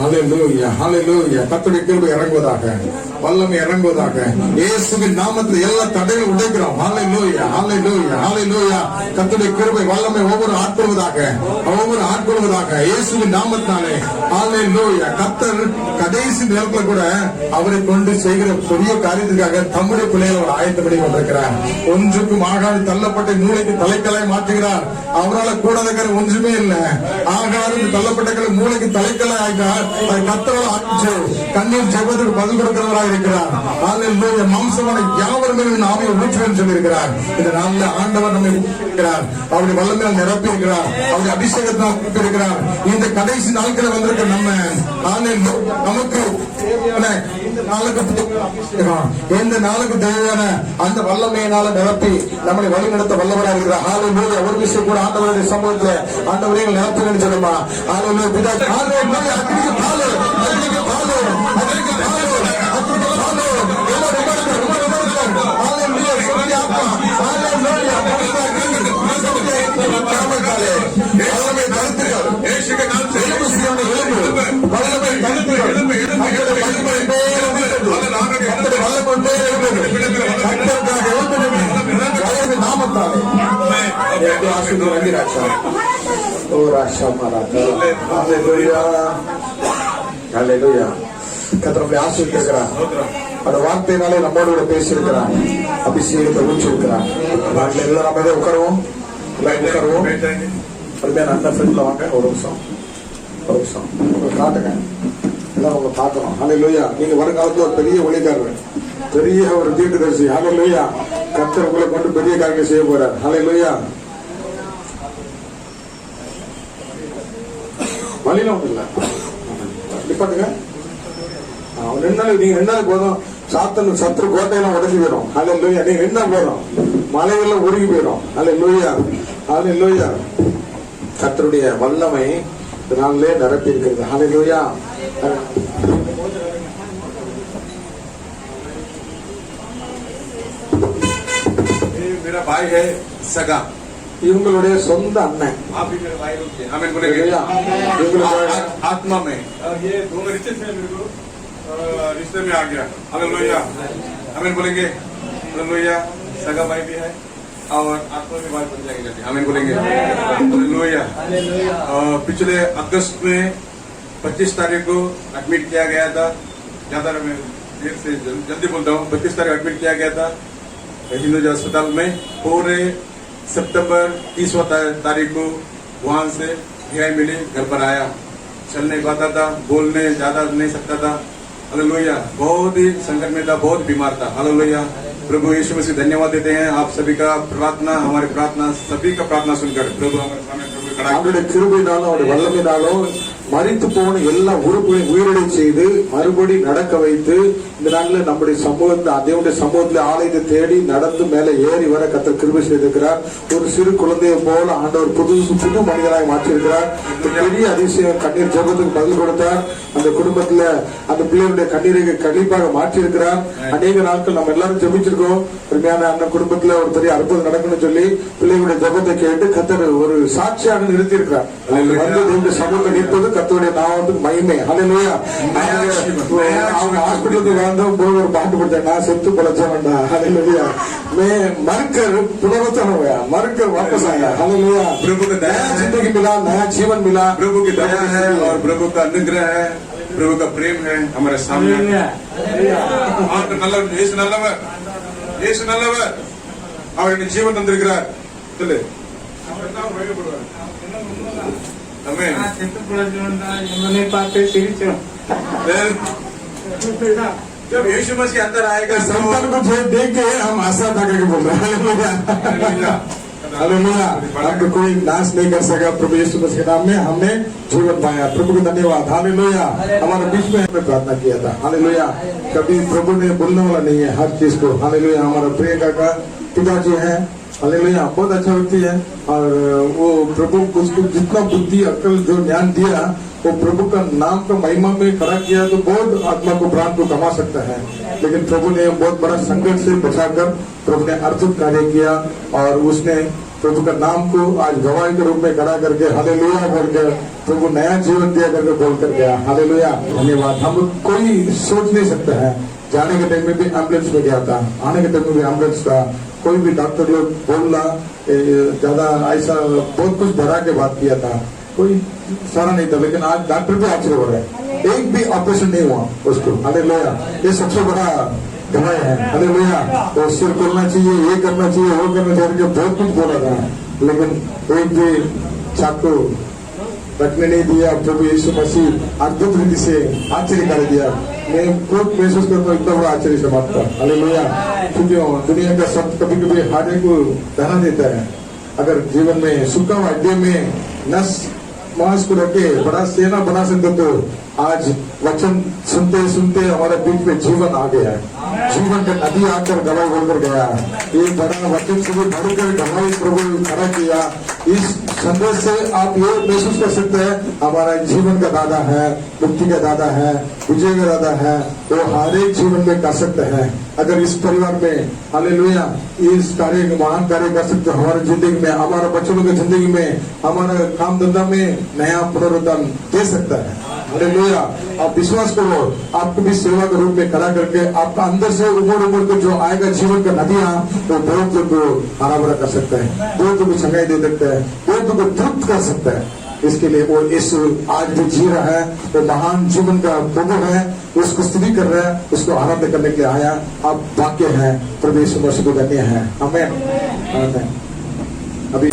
ஹalleluya, ஹalleluya. கர்த்தருடைய கிருபை இறங்குவதாக, வல்லமை இறங்குவதாக. இயேசுவின் நாமத்தில் எல்லா தடைகளும் உடைக்கிறோம். ஹalleluya, ஹalleluya, ஹalleluya. கர்த்தருடைய கிருபை வல்லமை ஒவ்வொரு ஆட்கொள்வதாக, இயேசுவின் நாமத்தினாலே. ஹalleluya. கர்த்தர் கடைசி நேரத்தில் கூட அவரை கொண்டு செய்கிற பெரிய காரியத்திற்காக தம்முடைய பிள்ளைகளை அவர் ஆயத்தம் பண்ணி கொண்டிருக்கிறார். ஒன்றுக்கும் ஆகாது தள்ளப்பட்ட மூளைக்கு தலைக்கலாய் மாற்றுகிறார். அவரால் கூட இருக்கிற ஒன்றுமே இல்லை. ஆகாது தள்ளப்பட்ட மூளைக்கு தலைக்கலாய் ஆகிறார். அதை கர்த்தரால் ஆட்சி கண்ணீர் ஜெபத்துக்கு பதில் கொடுக்கிறவராக இருக்கிறார். ஹalleluya. மாம்சமான யாவரும் ஆவியை ஊற்றுவேன் சொல்லியிருக்கிறார். இந்த நாளில் ஆண்டவர் நம்மை இருக்கிறார், அவருடைய வல்லமையால் நிரப்பி இருக்கிறார், அவருடைய அபிஷேகத்தினால் நிரப்பி இருக்கிறார். இந்த கடைசி நாட்களில் வந்திருக்க நம்ம நமக்கு இந்த நாளுக்கு தேவையான அந்த வல்லமையினால நிரப்பி நம்மளை வழி நடத்த வல்லவராக இருக்கிறார். ஹalleluya. ஒரு விஷயம் கூட ஆண்டவருடைய சமூகத்தில் ஆண்டவரை நிரப்பி நினைச்சிருமா. ஹalleluya. பிதா ஹalleluya. அதிக பாலு அதிக பாலு அதிக பாலு கர்த்தர் ஆசீர்வதிக்கிறார். அந்த வார்த்தையினாலே நம்மோடு கூட பேசியிருக்கிறார், அபிஷேகத்தை ஊற்றிருக்கிறார். நாங்கள் எல்லாரும் அமைதியா உட்காருவோம், எல்லாரும் உட்காருவோம். அருமையான அந்த ஃப்ரெண்ட்ல வாங்க, ஒரு நிமிஷம் உங்களை காட்டுங்க, எல்லாம் உங்களை பார்க்கணும். ஹalleluya. நீங்க வருங்காலத்துல ஒரு பெரிய ஒளிக்காரர், பெரிய ஒரு தீர்க்கதரிசி. ஹalleluya. கர்த்தர் உங்களை கொண்டு பெரிய காரியம் செய்ய போறார். ஹalleluya. வழியில ஒன்றும் இல்லை, நிப்பாட்டுங்க. நீங்க 2 நாள் போதும், சத்துரு கோட்டையெல்லாம் உடஞ்சி போயிடும். ஹalleluya. நீங்க 2 நாள் போதும், மலைகள்லாம் உருகி போயிடும். ஹalleluya, ஹalleluya. கர்த்தருடைய வல்லமை நாளிலே நிரப்பி இருக்கிறது. ஹalleluya. मेरा भाई है सगा, இவங்களுடைய சொந்த அண்ணன். आप भी मेरे भाई लोग हैं। हमें बोलेंगे आत्मा में ये दोनों रिश्ते से मेरे को रिश्ते में आ गया। हालेलुया। हमें बोलेंगे हालेलुया। सगा भाई भी है और आत्मा भी भाई बन जाएंगे। हमें बोलेंगे हालेलुया। पिछले अगस्त में 25 तारीख को एडमिट किया गया था। ज्यादा मैं देर से जल्दी बोलता हूँ। 25 तारीख एडमिट किया गया था हिंदू अस्पताल में। पूरे सितंबर 30 तारीख को वहां से रिहाई मिली, घर पर आया। चल नहीं पाता था, बोलने ज्यादा नहीं सकता था। हालेलुया। बहुत ही संकट में था, बहुत बीमार था। हालेलुया। प्रभु यीशु मसीह धन्यवाद देते हैं। आप सभी का प्रार्थना, हमारी प्रार्थना, सभी का प्रार्थना सुनकर प्रभु हमारे सामने प्रभु खड़ा அவருடைய கிருபையினாலும் அவருடைய வல்லமையினாலும் மரித்து போன எல்லா உறுப்புகளையும் உயிரிழை செய்து மறுபடி நடக்க வைத்து இந்த நாளில் நம்முடைய சமூகத்தை தேவனுடைய சமூகத்தில் ஆலயத்தை தேடி நடந்து மேலே ஏறி வர கர்த்தர் கிருபை செய்திருக்கிறார். ஒரு சிறு குழந்தையை போல ஆண்டவர் புது மனிதனாக மாற்றியிருக்கிறார். பெரிய அதிசயம் கண்ணீர் ஜெபத்துக்கு பதில் கொடுத்தார். அந்த குடும்பத்துல அந்த பிள்ளைகளுடைய கண்ணீரை கண்டிப்பாக மாற்றியிருக்கிறார். அநேக நாட்கள் நம்ம எல்லாரும் ஜெபிச்சிருக்கோம். உண்மையான அந்த குடும்பத்துல ஒரு பெரிய அற்புதம் நடக்கணும்னு சொல்லி பிள்ளைகளுடைய ஜெபத்தை கேட்டு கர்த்தர் ஒரு சாட்சியாக நிறுத்தி இருக்கிறார். வந்து சமூகத்தை நிற்பது கர்த்தருடைய நாமத்துக்கு மகிமை. ஹல்லேலூயா. அவங்க ஹாஸ்பிட்டலுக்கு வந்தோம் போது ஒரு பாட்டு கொடுத்தேன், நான் செத்து பொழைச்சவன்டா. ஹல்லேலூயா. मैं मरकर पुनरुत्थान हुआ, मरकर वापस आया. हालेलुया. प्रभु का दया नया जिंदगी मिला, नया जीवन मिला. प्रभु की दया है और प्रभु का अनुग्रह है, प्रभु का प्रेम है हमारे सामने. இயேசு நல்லவர், அவர் எனக்கு ஜீவன் தந்திருக்கிறார். சொல்லு. ஆமென். जब यीशु मसीह अंदर आएगा संतान को देख के हम आशा था करके बोल रहे हैं. हालेलुया. हमको कोई नाश नहीं कर सका. प्रभु यीशु मसीह के नाम में हमने जीवन पाया. प्रभु को धन्यवाद. हालेलुया. हमारे बीच में हमने प्रार्थना किया था. हालेलुया. कभी प्रभु ने बोलने वाला नहीं है हर चीज को. हालेलुया. हमारा प्रिय काका पिताजी है. हालेलुया. बहुत अच्छा व्यक्ति है और वो प्रभु उसको जितना बुद्धि अक्ल जो ज्ञान दिया वो प्रभु का नाम का महिमा में खड़ा किया तो बहुत आत्मा को प्राण को कमा सकता है. लेकिन प्रभु ने बहुत बड़ा संकट से बचाकर प्रभु ने अद्भुत कार्य किया और उसने प्रभु का नाम को आज गवाही के रूप में खड़ा करके हालेलुया करके प्रभु नया जीवन दिया करके बोल कर गया. हालेलुया. धन्यवाद. हम कोई सोच नहीं सकता है. जाने के टाइम में भी एम्बुलेंस में गया था, आने के टाइम में भी एम्बुलेंस था. कोई भी डॉक्टर लोग बोलना ज्यादा ऐसा बहुत कुछ डरा के बात किया था. कोई सारा नहीं था. लेकिन आज डॉक्टर भी आश्चर्य हो रहे हैं. एक भी ऑपरेशन नहीं हुआ उसको. हालेलुया. ये सबसे बड़ा गवाही है. हालेलुया. तो सिर खोलना चाहिए, ये करना चाहिए, वो करना चाहिए, बहुत कुछ बोला था. लेकिन एक भी चाकू रखने नहीं दिया. प्रभु यीशु मसीह अद्भुत रीति से आश्चर्य कर दिया. मैं खुद महसूस करता हूँ इतना बड़ा आश्चर्य से मारता. हालेलुया. क्योंकि दुनिया का सब कभी कभी हार्ट को दहना देता है. अगर जीवन में सूखा हुआ हड्डी में नस मांस को रखे बड़ा सेना बना सकते तो आज वचन सुनते सुनते हमारे बीच में जीवन आ गया है. जीवन का नदी आकर गवाही बोलकर गया. ये बड़ा वचन से भरकर गवाही प्रभु खड़ा किया. इस संदेश से आप ये महसूस कर सकते हैं हमारा जीवन का दादा है, मुक्ति का दादा है, विजय का दादा है. वो हर एक जीवन में कर सकते हैं. अगर इस परिवार में हालेलुया इस कार्य महान कार्य कर सकते हमारे जिंदगी में, हमारे बच्चों की जिंदगी में, हमारे काम धंधा में नया पुनरुत्थान दे सकता है. हालेलुया. आप विश्वास करो. आपको भी सेवा के रूप में खड़ा करके आपका अंदर से उमड़ उमड़ के जो आएगा जीवन का नदियां वो बहुत को हरा भरा कर सकता है, बहुत को संगाई दे सकता है, बहुत को तृप्त कर सकता है. इसके लिए वो यीशु आज भी जी रहा है. वो महान जीवन का प्रभु है. उसको स्तुति कर रहा है, उसको आराधना करने के लिए आया. आप वाक्य है. प्रभु यीशु मसीह को धन्य है. आमीन. आमीन. अभी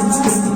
Thank you.